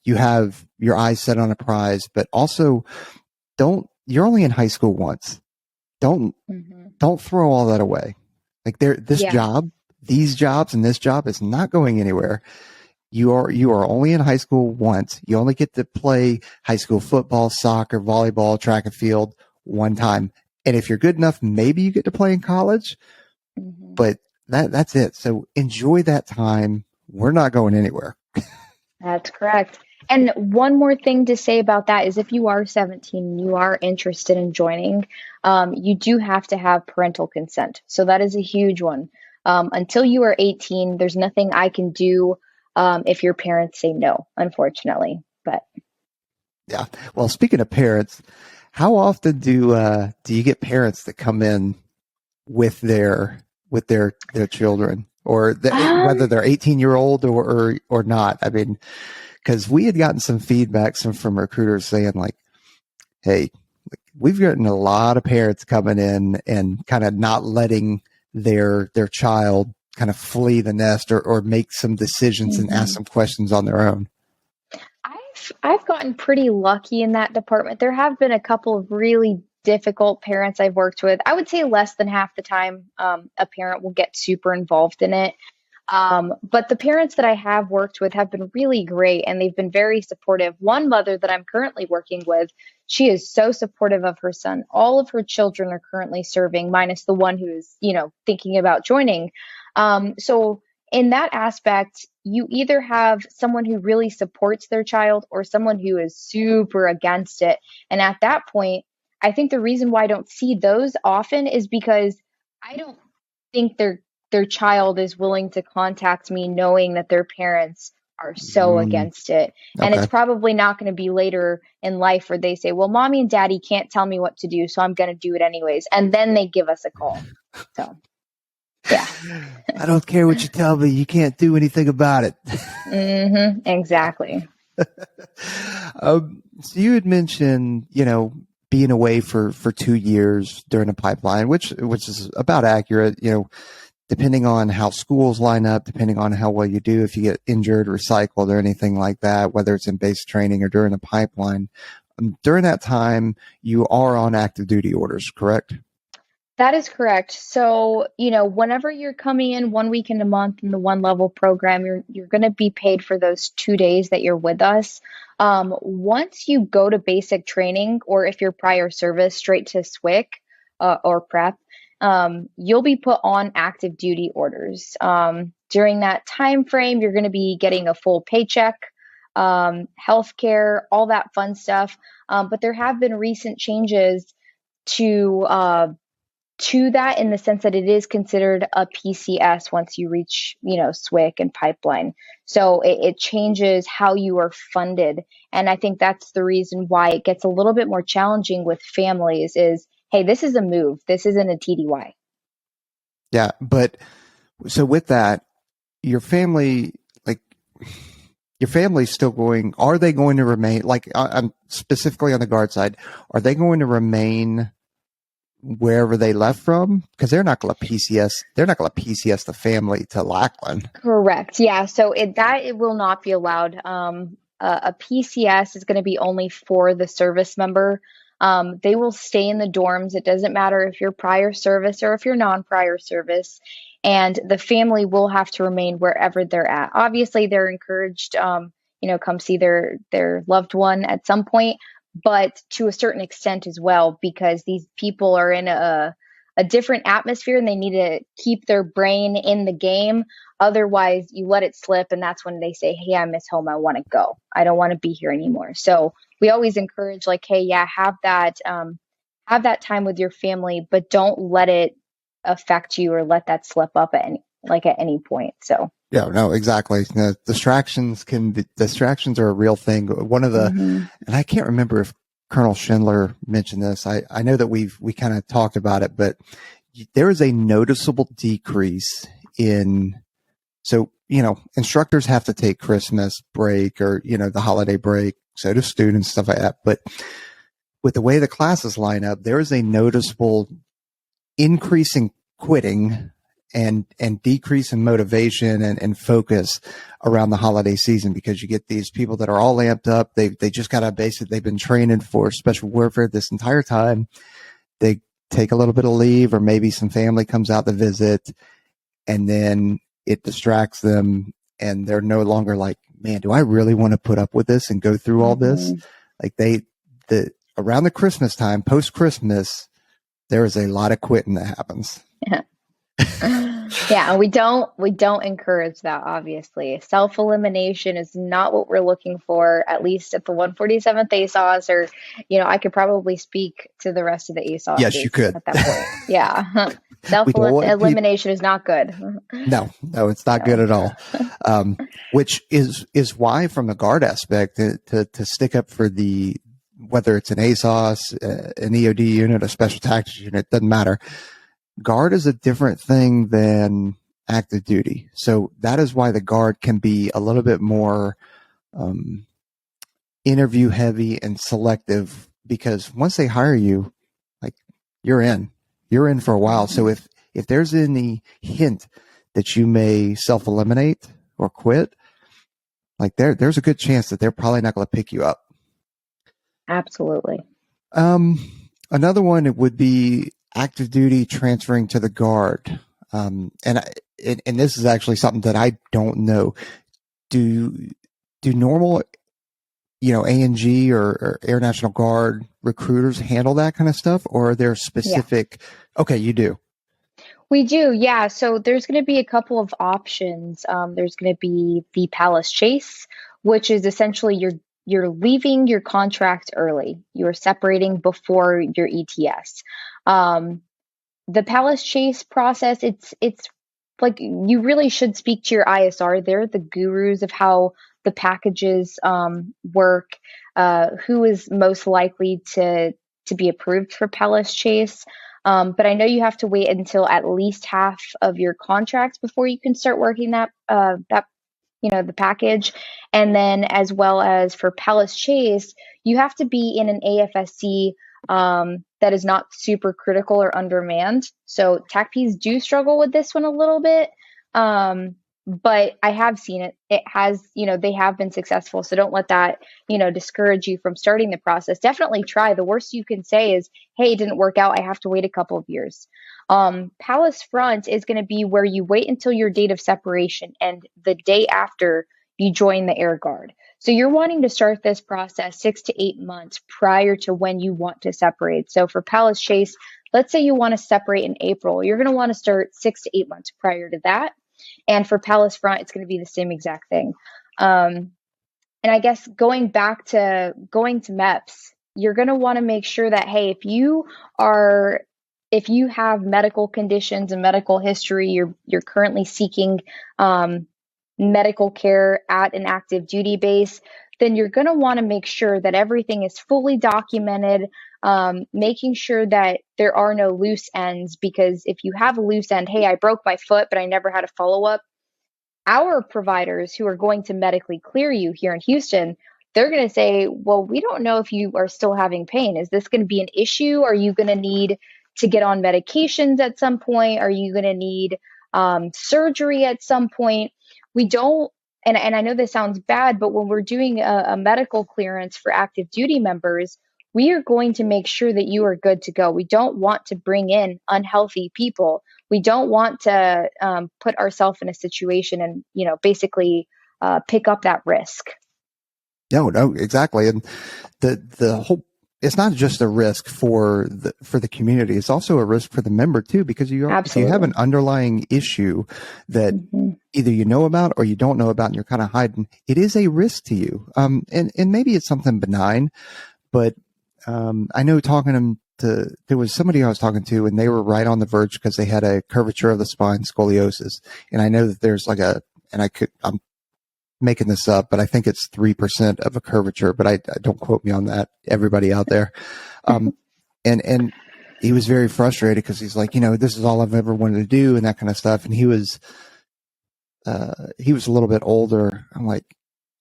you have your eyes set on a prize. But also, you're only in high school once. Don't throw all that away. Like, these jobs and this job is not going anywhere. You are only in high school once. You only get to play high school football, soccer, volleyball, track and field one time. And if you're good enough, maybe you get to play in college, but that's it. So enjoy that time. We're not going anywhere. That's correct. And one more thing to say about that is, if you are 17 and you are interested in joining, you do have to have parental consent. So that is a huge one. Until you are 18, there's nothing I can do if your parents say no, unfortunately. But yeah. Well, speaking of parents, how often do you get parents that come in with their children, or whether they're 18-year-old or not? I mean, because we had gotten some feedback from recruiters saying like, hey, we've gotten a lot of parents coming in and kind of not letting their child kind of flee the nest or make some decisions and ask some questions on their own. I've gotten pretty lucky in that department. There have been a couple of really difficult parents I've worked with. I would say less than half the time, a parent will get super involved in it. But the parents that I have worked with have been really great and they've been very supportive. One mother that I'm currently working with, she is so supportive of her son. All of her children are currently serving, minus the one who is, thinking about joining. So in that aspect, you either have someone who really supports their child or someone who is super against it. And at that point, I think the reason why I don't see those often is because I don't think their child is willing to contact me knowing that their parents are so Mm, against it. And it's okay. probably not going to be later in life where they say, well, mommy and daddy can't tell me what to do, so I'm going to do it anyways. And then they give us a call. So, yeah. I don't care what you tell me. You can't do anything about it. Exactly. So you had mentioned, being away for 2 years during a pipeline, which is about accurate, depending on how schools line up, depending on how well you do, if you get injured, recycled, or anything like that, whether it's in base training or during a pipeline. During that time, you are on active duty orders, correct? That is correct. So, whenever you're coming in 1 weekend a month in the one level program, you're going to be paid for those 2 days that you're with us. Once you go to basic training, or if you're prior service straight to SWIC or prep, you'll be put on active duty orders. During that time frame, you're going to be getting a full paycheck, healthcare, all that fun stuff. But there have been recent changes to that in the sense that it is considered a PCS once you reach, SWIC and pipeline. So it changes how you are funded. And I think that's the reason why it gets a little bit more challenging with families is, hey, this is a move. This isn't a TDY. Yeah. But so with that, your family, like your family's still going, are they going to remain, like I'm specifically on the guard side, are they going to remain wherever they left from? Because they're not going to PCS the family to Lackland. Correct. Yeah. So it will not be allowed. A PCS is going to be only for the service member. They will stay in the dorms. It doesn't matter if you're prior service or if you're non-prior service, and the family will have to remain wherever they're at. Obviously, they're encouraged, come see their loved one at some point, but to a certain extent as well, because these people are in a different atmosphere and they need to keep their brain in the game. Otherwise, you let it slip, and that's when they say, hey, I miss home. I want to go. I don't want to be here anymore. So we always encourage, like, hey, yeah, have that time with your family, but don't let it affect you or let that slip up at any point. So Yeah, no, exactly. Distractions are a real thing. One of the, and I can't remember if Colonel Schindler mentioned this. I know that we kind of talked about it, but there is a noticeable decrease in, so, instructors have to take Christmas break or, the holiday break. So do students, stuff like that. But with the way the classes line up, there is a noticeable increase in quitting and decrease in motivation and focus around the holiday season, because you get these people that are all amped up. They just got a basic, they've been training for special warfare this entire time. They take a little bit of leave, or maybe some family comes out to visit, and then it distracts them, and they're no longer like, man, do I really want to put up with this and go through all this? Like around the Christmas time, post Christmas, there is a lot of quitting that happens. Yeah. Yeah, and we don't encourage that, obviously. Self-elimination is not what we're looking for, at least at the 147th ASOS, or, I could probably speak to the rest of the ASOSs Yes, you could. at that point. Yeah. We don't want Self-elimination is not good. No, it's not good at all. Which is why, from the guard aspect, to stick up for whether it's an ASOS, an EOD unit, a special tactics unit, doesn't matter. Guard is a different thing than active duty. So that is why the guard can be a little bit more interview heavy and selective, because once they hire you, like, you're in for a while. So if there's any hint that you may self-eliminate or quit, like there's a good chance that they're probably not going to pick you up. Absolutely. Another one, it would be active duty transferring to the guard. And and this is actually something that I don't know. Do normal, ANG or Air National Guard recruiters handle that kind of stuff, or are there Yeah. specific? Okay, you do. We do, yeah. So there's going to be a couple of options. There's going to be the Palace Chase, which is essentially you're leaving your contract early. You're separating before your ETS. Um, the Palace Chase process, it's like you really should speak to your ISR. They're the gurus of how the packages work, who is most likely to be approved for Palace Chase. But I know you have to wait until at least half of your contract before you can start working that the package. And then as well as for Palace Chase, you have to be in an AFSC that is not super critical or undermanned. So TACPs do struggle with this one a little bit. But I have seen it. It has, they have been successful. So don't let that, discourage you from starting the process. Definitely try. The worst you can say is, hey, it didn't work out. I have to wait a couple of years. Palace Front is going to be where you wait until your date of separation and the day after you join the Air Guard. So you're wanting to start this process 6 to 8 months prior to when you want to separate. So for Palace Chase, let's say you want to separate in April, you're going to want to start 6 to 8 months prior to that. And for Palace Front, it's going to be the same exact thing. And I guess going to MEPs, you're going to want to make sure that, hey, if you have medical conditions and medical history, you're currently seeking medical care at an active duty base, then you're going to want to make sure that everything is fully documented, making sure that there are no loose ends, because if you have a loose end, hey, I broke my foot, but I never had a follow-up, our providers who are going to medically clear you here in Houston, they're going to say, well, we don't know if you are still having pain. Is this going to be an issue? Are you going to need to get on medications at some point? Are you going to need surgery at some point? We don't, and I know this sounds bad, but when we're doing a medical clearance for active duty members, we are going to make sure that you are good to go. We don't want to bring in unhealthy people. We don't want to put ourselves in a situation and, basically pick up that risk. No, exactly. And the whole, it's not just a risk for the community. It's also a risk for the member too, because if you have an underlying issue that either you know about or you don't know about and you're kind of hiding, it is a risk to you. And maybe it's something benign, but I know there was somebody I was talking to and they were right on the verge because they had a curvature of the spine, scoliosis. And I know that there's I'm making this up, but I think it's 3% of a curvature, but I don't quote me on that, everybody out there. And he was very frustrated because he's like, this is all I've ever wanted to do and that kind of stuff. And he was a little bit older. I'm like,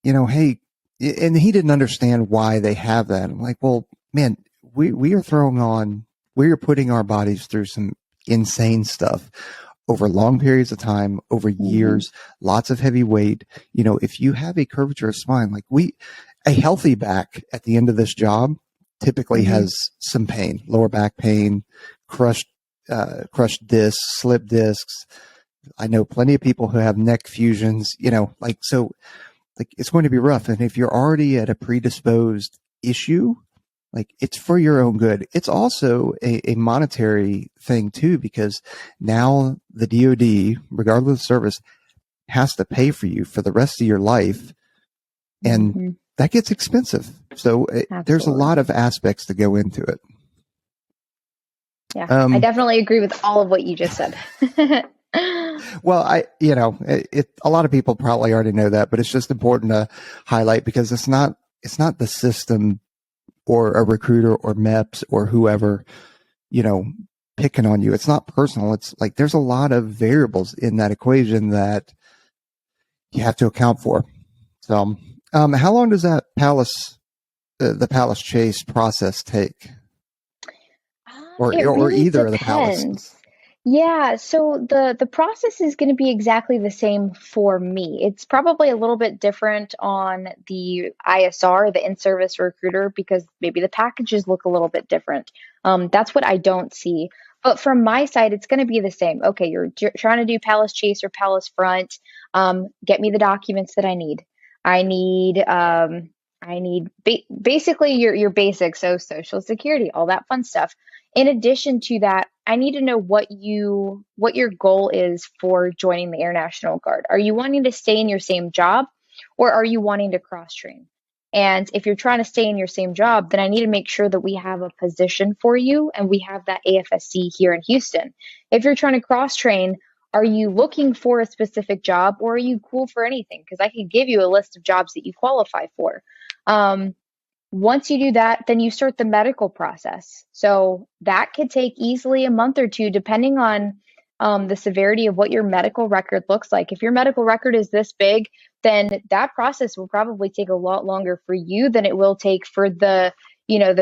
hey, and he didn't understand why they have that. I'm like, well, man, we are putting our bodies through some insane stuff over long periods of time, over years, lots of heavy weight. If you have a curvature of spine, like a healthy back at the end of this job typically has some pain, lower back pain, crushed discs, slip discs. I know plenty of people who have neck fusions, it's going to be rough. And if you're already at a predisposed issue, it's for your own good. It's also a monetary thing too, because now the DoD, regardless of service, has to pay for you for the rest of your life. And that gets expensive. So there's a lot of aspects to go into it. Yeah, I definitely agree with all of what you just said. Well, a lot of people probably already know that, but it's just important to highlight because it's not the system or a recruiter or MEPs or whoever, picking on you. It's not personal. It's like there's a lot of variables in that equation that you have to account for. So, how long does that the Palace Chase process take? Or either of the Palaces? Yeah, so the process is going to be exactly the same for me. It's probably a little bit different on the ISR, the in-service recruiter, because maybe the packages look a little bit different. That's what I don't see. But from my side, it's going to be the same. Okay, you're trying to do Palace Chase or Palace Front. Get me the documents that I need. I need basically your basics, so Social Security, all that fun stuff. In addition to that, I need to know what your goal is for joining the Air National Guard. Are you wanting to stay in your same job, or are you wanting to cross train? And if you're trying to stay in your same job, then I need to make sure that we have a position for you and we have that AFSC here in Houston. If you're trying to cross train, are you looking for a specific job, or are you cool for anything? Because I can give you a list of jobs that you qualify for. Um, Once you do that, then you start the medical process. So that could take easily a month or two, depending on the severity of what your medical record looks like. If your medical record is this big, then that process will probably take a lot longer for you than it will take for the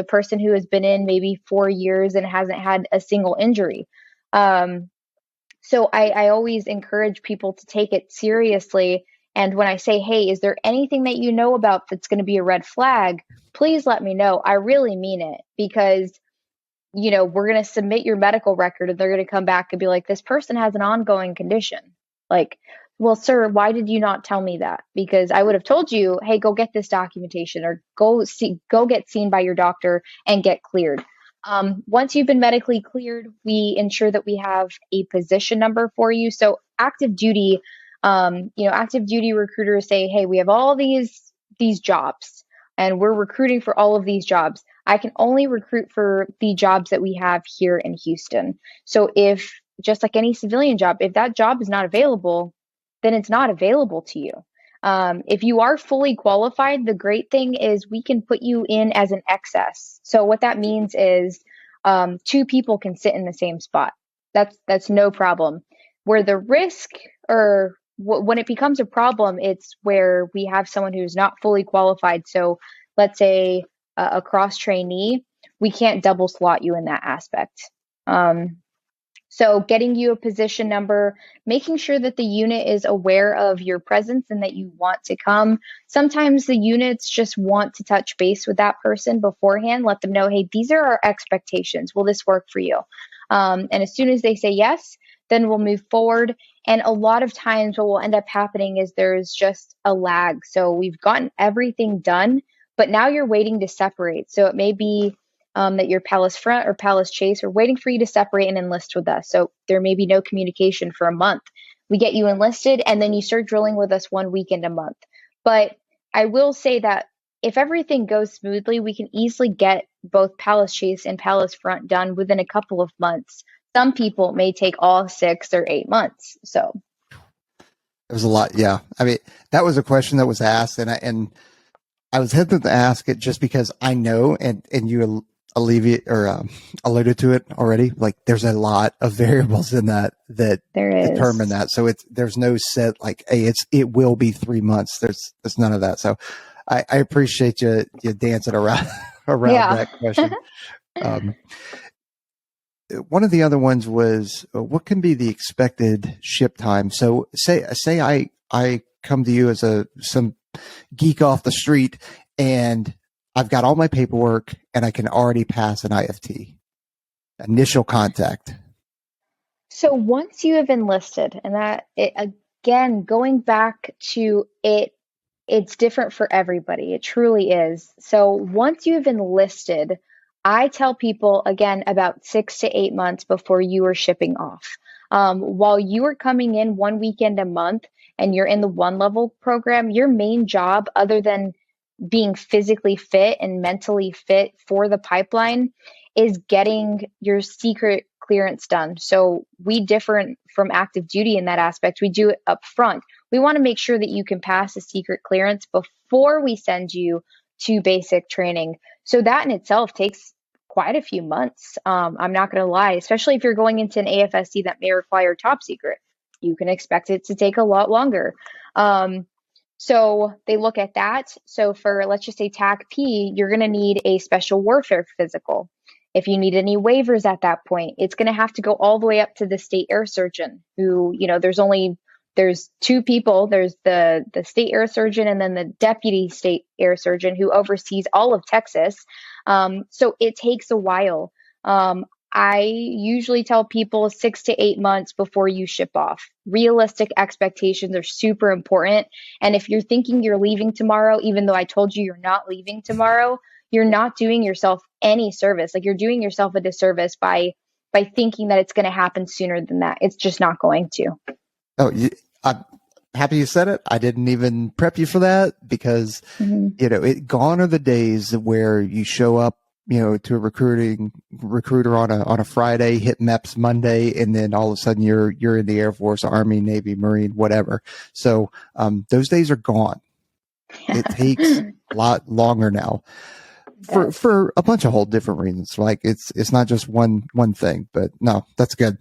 person who has been in maybe 4 years and hasn't had a single injury. So I always encourage people to take it seriously. And when I say, hey, is there anything that you know about that's going to be a red flag? Please let me know. I really mean it, because we're going to submit your medical record and they're going to come back and be like, this person has an ongoing condition. Like, well, sir, why did you not tell me that? Because I would have told you, hey, go get this documentation, or go get seen by your doctor and get cleared. Once you've been medically cleared, we ensure that we have a position number for you. So active duty, active duty recruiters say, hey, we have all these jobs and we're recruiting for all of these jobs. I can only recruit for the jobs that we have here in Houston. So if, just like any civilian job, if that job is not available, then it's not available to you. If you are fully qualified, the great thing is we can put you in as an excess. So what that means is two people can sit in the same spot. That's no problem. Where the risk, or when it becomes a problem, it's where we have someone who's not fully qualified. So let's say a cross trainee, we can't double slot you in that aspect. So getting you a position number, making sure that the unit is aware of your presence and that you want to come. Sometimes the units just want to touch base with that person beforehand, let them know, hey, these are our expectations. Will this work for you? And as soon as they say yes, then we'll move forward. And a lot of times what will end up happening is there's just a lag. So we've gotten everything done, but now you're waiting to separate. So it may be that your Palace Front or Palace Chase are waiting for you to separate and enlist with us. So there may be no communication for a month. We get you enlisted and then you start drilling with us 1 weekend a month. But I will say that if everything goes smoothly, we can easily get both Palace Chase and Palace Front done within a couple of months. Some people may take all 6 or 8 months. So It was a lot. Yeah. I mean, that was a question that was asked, and I was hesitant to ask it just because I know, and you alleviate or alluded to it already. Like, there's a lot of variables in that there is. determine that. So there's no set like, hey, it will be 3 months. There's none of that. So I appreciate you dancing around that question. One of the other ones was, what can be the expected ship time? So say I come to you as some geek off the street, and I've got all my paperwork and I can already pass an IFT, initial contact. So once you have enlisted, and again, going back to it, it's different for everybody. It truly is. So once you've enlisted, I tell people, again, about 6 to 8 months before you are shipping off. While you are coming in 1 weekend a month and you're in the 1-level program, your main job, other than being physically fit and mentally fit for the pipeline, is getting your secret clearance done. So we differ from active duty in that aspect. We do it up front. We want to make sure that you can pass a secret clearance before we send you to basic training. So that in itself takes quite a few months. I'm not going to lie, especially if you're going into an AFSC that may require top secret. You can expect it to take a lot longer. So they look at that. So for, let's just say, TACP, you're going to need a special warfare physical. If you need any waivers at that point, it's going to have to go all the way up to the state air surgeon, who, there's 2 people. There's the state air surgeon and then the deputy state air surgeon who oversees all of Texas. So it takes a while. I usually tell people 6 to 8 months before you ship off. Realistic expectations are super important. And if you're thinking you're leaving tomorrow, even though I told you you're not leaving tomorrow, you're not doing yourself any service. Like, you're doing yourself a disservice by thinking that it's going to happen sooner than that. It's just not going to. Oh, I'm happy you said it. I didn't even prep you for that because, gone are the days where you show up, to a recruiter on a Friday, hit MEPs Monday, and then all of a sudden you're in the Air Force, Army, Navy, Marine, whatever. So those days are gone. It takes a lot longer now for a bunch of whole different reasons. Like it's not just one thing, but no, that's good.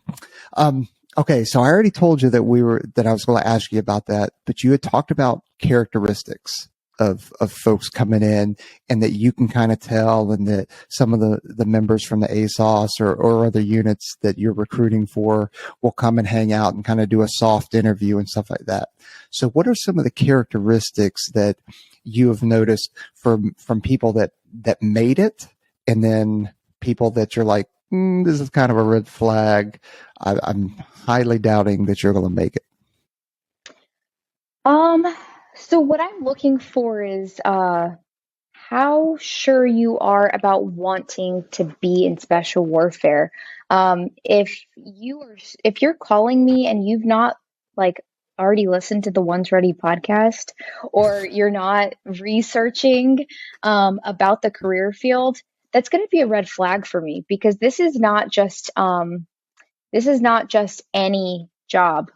Okay, so I already told you that I was going to ask you about that, but you had talked about characteristics of folks coming in, and that you can kind of tell, and that some of the members from the ASOS or other units that you're recruiting for will come and hang out and kind of do a soft interview and stuff like that. So what are some of the characteristics that you have noticed from people that made it, and then people that you're like, this is kind of a red flag. I'm highly doubting that you're going to make it. So what I'm looking for is how sure you are about wanting to be in special warfare. If you're calling me and you've not like already listened to the One's Ready podcast, or you're not researching about the career field, that's going to be a red flag for me, because this is not just any job.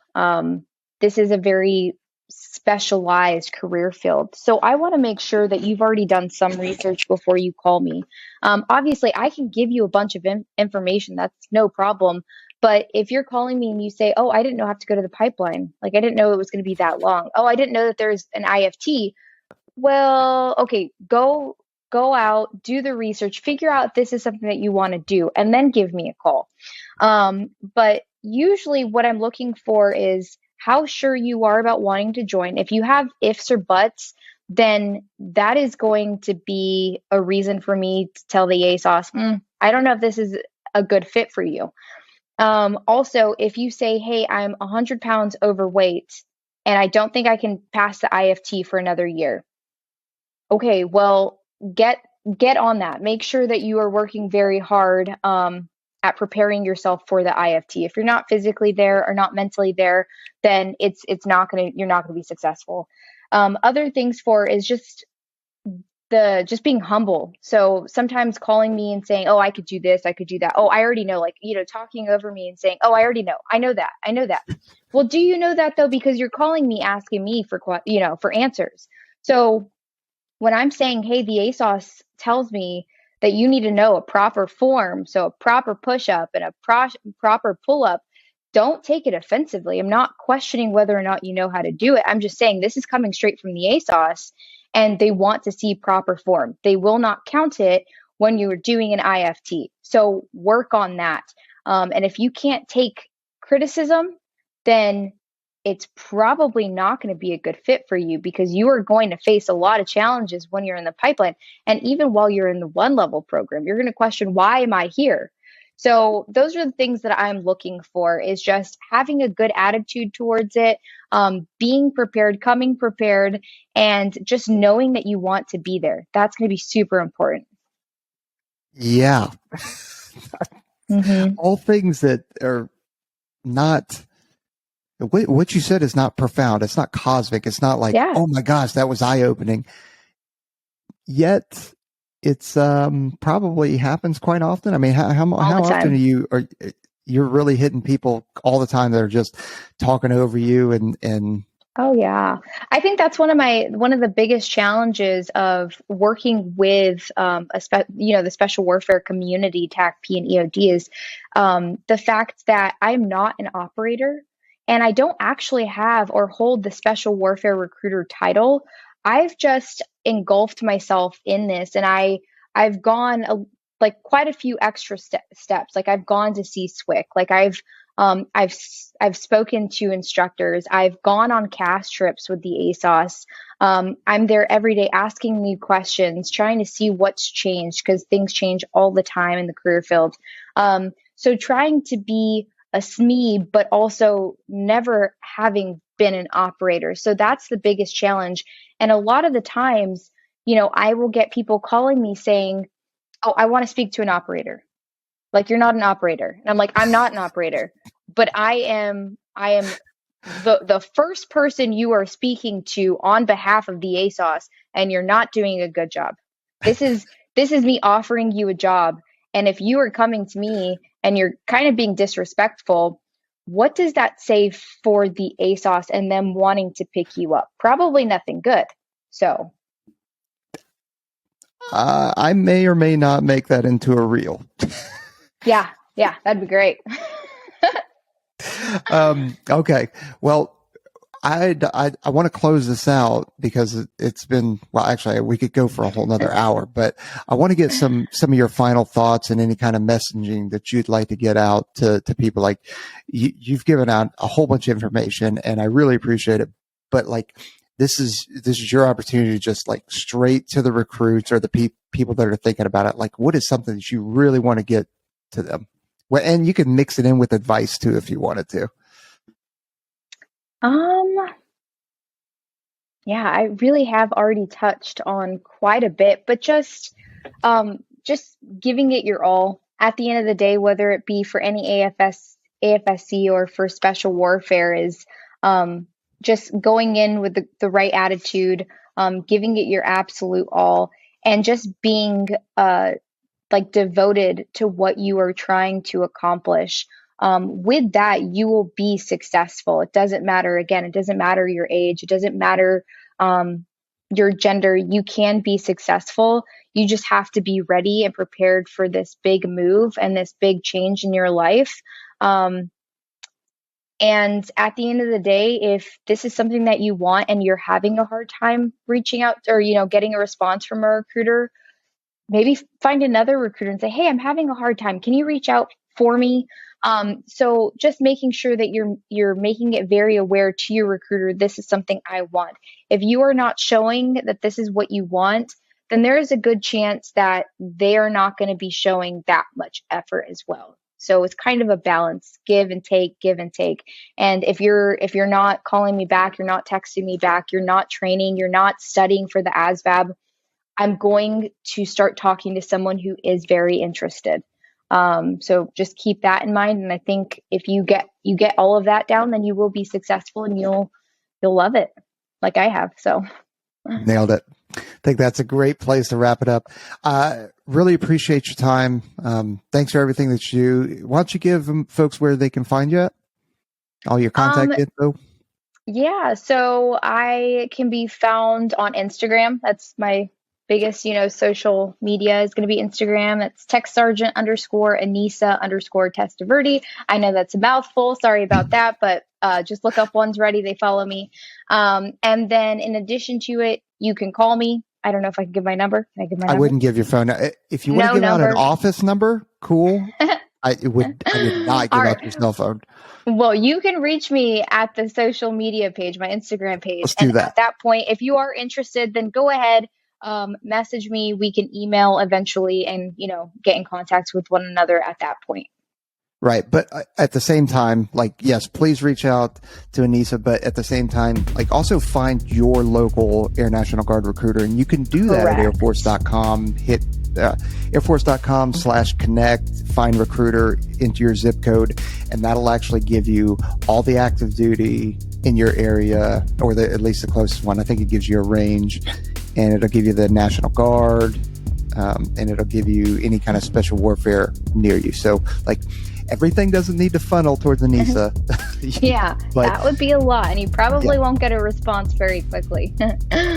This is a very specialized career field. So I want to make sure that you've already done some research before you call me. Obviously, I can give you a bunch of information. That's no problem. But if you're calling me and you say, oh, I didn't know I have to go to the pipeline. Like, I didn't know it was going to be that long. Oh, I didn't know that there's an IFT. Well, okay, go out, do the research, figure out if this is something that you want to do, and then give me a call. But usually what I'm looking for is how sure you are about wanting to join. If you have ifs or buts, then that is going to be a reason for me to tell the ASOS, I don't know if this is a good fit for you. Also, if you say, hey, I'm 100 pounds overweight and I don't think I can pass the IFT for another year. Okay, well, get on that. Make sure that you are working very hard at preparing yourself for the IFT. If you're not physically there or not mentally there, then you're not gonna be successful. Other things is just being humble. So sometimes calling me and saying, oh, I could do this, I could do that. Oh, I already know, talking over me and saying, oh, I already know. I know that. Well, do you know that though? Because you're calling me asking me for answers. So when I'm saying, hey, the ASOS tells me that you need to know a proper form, so a proper push-up and a proper pull-up, don't take it offensively. I'm not questioning whether or not you know how to do it. I'm just saying this is coming straight from the ASOS, and they want to see proper form. They will not count it when you're doing an IFT. So work on that. And if you can't take criticism, then it's probably not going to be a good fit for you, because you are going to face a lot of challenges when you're in the pipeline. And even while you're in the 1-level program, you're going to question, why am I here? So those are the things that I'm looking for, is just having a good attitude towards it, being prepared, coming prepared, and just knowing that you want to be there. That's going to be super important. Yeah. Mm-hmm. All things that are not, what you said is not profound. It's not cosmic. It's not like, oh my gosh, that was eye-opening. Yet it's probably happens quite often. I mean, how often you're really hitting people all the time that are just talking over you and Oh yeah. I think that's one of the biggest challenges of working with the special warfare community, TACP and EOD, is the fact that I'm not an operator and I don't actually have or hold the special warfare recruiter title. I've just engulfed myself in this, and I've gone quite a few extra steps. Like, I've gone to see SWIC. Like, I've I've spoken to instructors. I've gone on CAS trips with the ASOS. I'm there every day asking new questions, trying to see what's changed because things change all the time in the career field. So trying to be a SME, but also never having been an operator. So that's the biggest challenge. And a lot of the times, I will get people calling me saying, "Oh, I want to speak to an operator." Like, "You're not an operator." And I'm like, "I'm not an operator, but I am the first person you are speaking to on behalf of the ASOS, and you're not doing a good job. This is me offering you a job. And if you are coming to me and you're kind of being disrespectful, what does that say for the ASOS and them wanting to pick you up? Probably nothing good." So I may or may not make that into a reel. yeah, that'd be great. Okay. Well, I want to close this out because it's been, well, actually we could go for a whole nother hour, but I want to get some of your final thoughts and any kind of messaging that you'd like to get out to people. Like you've given out a whole bunch of information and I really appreciate it, but like, this is your opportunity to just like straight to the recruits or the people that are thinking about it. Like, what is something that you really want to get to them? Well, and you can mix it in with advice too, if you wanted to. Yeah, I really have already touched on quite a bit, but just giving it your all at the end of the day, whether it be for any AFSC or for special warfare, is just going in with the right attitude, giving it your absolute all, and just being like devoted to what you are trying to accomplish. With that, you will be successful. It doesn't matter. Again, it doesn't matter your age. It doesn't matter your gender. You can be successful. You just have to be ready and prepared for this big move and this big change in your life. And at the end of the day, if this is something that you want and you're having a hard time reaching out or, getting a response from a recruiter, maybe find another recruiter and say, "Hey, I'm having a hard time. Can you reach out for me?" So just making sure that you're making it very aware to your recruiter, this is something I want. If you are not showing that this is what you want, then there is a good chance that they are not going to be showing that much effort as well. So it's kind of a balance, give and take, give and take. And if you're not calling me back, you're not texting me back, you're not training, you're not studying for the ASVAB, I'm going to start talking to someone who is very interested. So just keep that in mind. And I think if you get all of that down, then you will be successful and you'll love it like I have. So nailed it. I think that's a great place to wrap it up. Really appreciate your time. Thanks for everything that you do. Why don't you give folks where they can find you at? All your contact info? Yeah. So I can be found on Instagram. That's my biggest, social media is going to be Instagram. That's TechSergeant _Anissa _Testaverde. I know that's a mouthful. Sorry about that, but just look up One's Ready. They follow me. And then in addition to it, you can call me. I don't know if I can give my number. Can I give my number? I wouldn't give your phone. If you want to give out an office number, cool. I would not give out your cell phone. Well, you can reach me at the social media page, my Instagram page. Let's do that. At that point, if you are interested, then go ahead. Message me. We can email eventually and, get in contact with one another at that point. Right. But at the same time, like, yes, please reach out to Anissa, but at the same time, like, also find your local Air National Guard recruiter. And you can do that at airforce.com. Hit airforce.com/connect, find recruiter, into your zip code, and that'll actually give you all the active duty in your area, or at least the closest one. I think it gives you a range, and it'll give you the National Guard, and it'll give you any kind of special warfare near you. So, like, everything doesn't need to funnel towards Anissa. Yeah, but that would be a lot, and you probably won't get a response very quickly.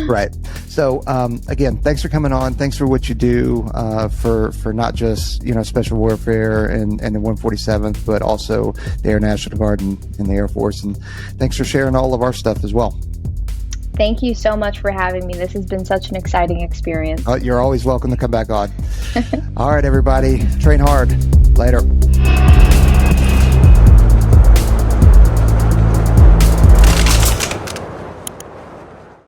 Right. So, again, thanks for coming on. Thanks for what you do for not just, special warfare and the 147th, but also the Air National Guard and the Air Force. And thanks for sharing all of our stuff as well. Thank you so much for having me. This has been such an exciting experience. You're always welcome to come back on. All right, everybody. Train hard. Later.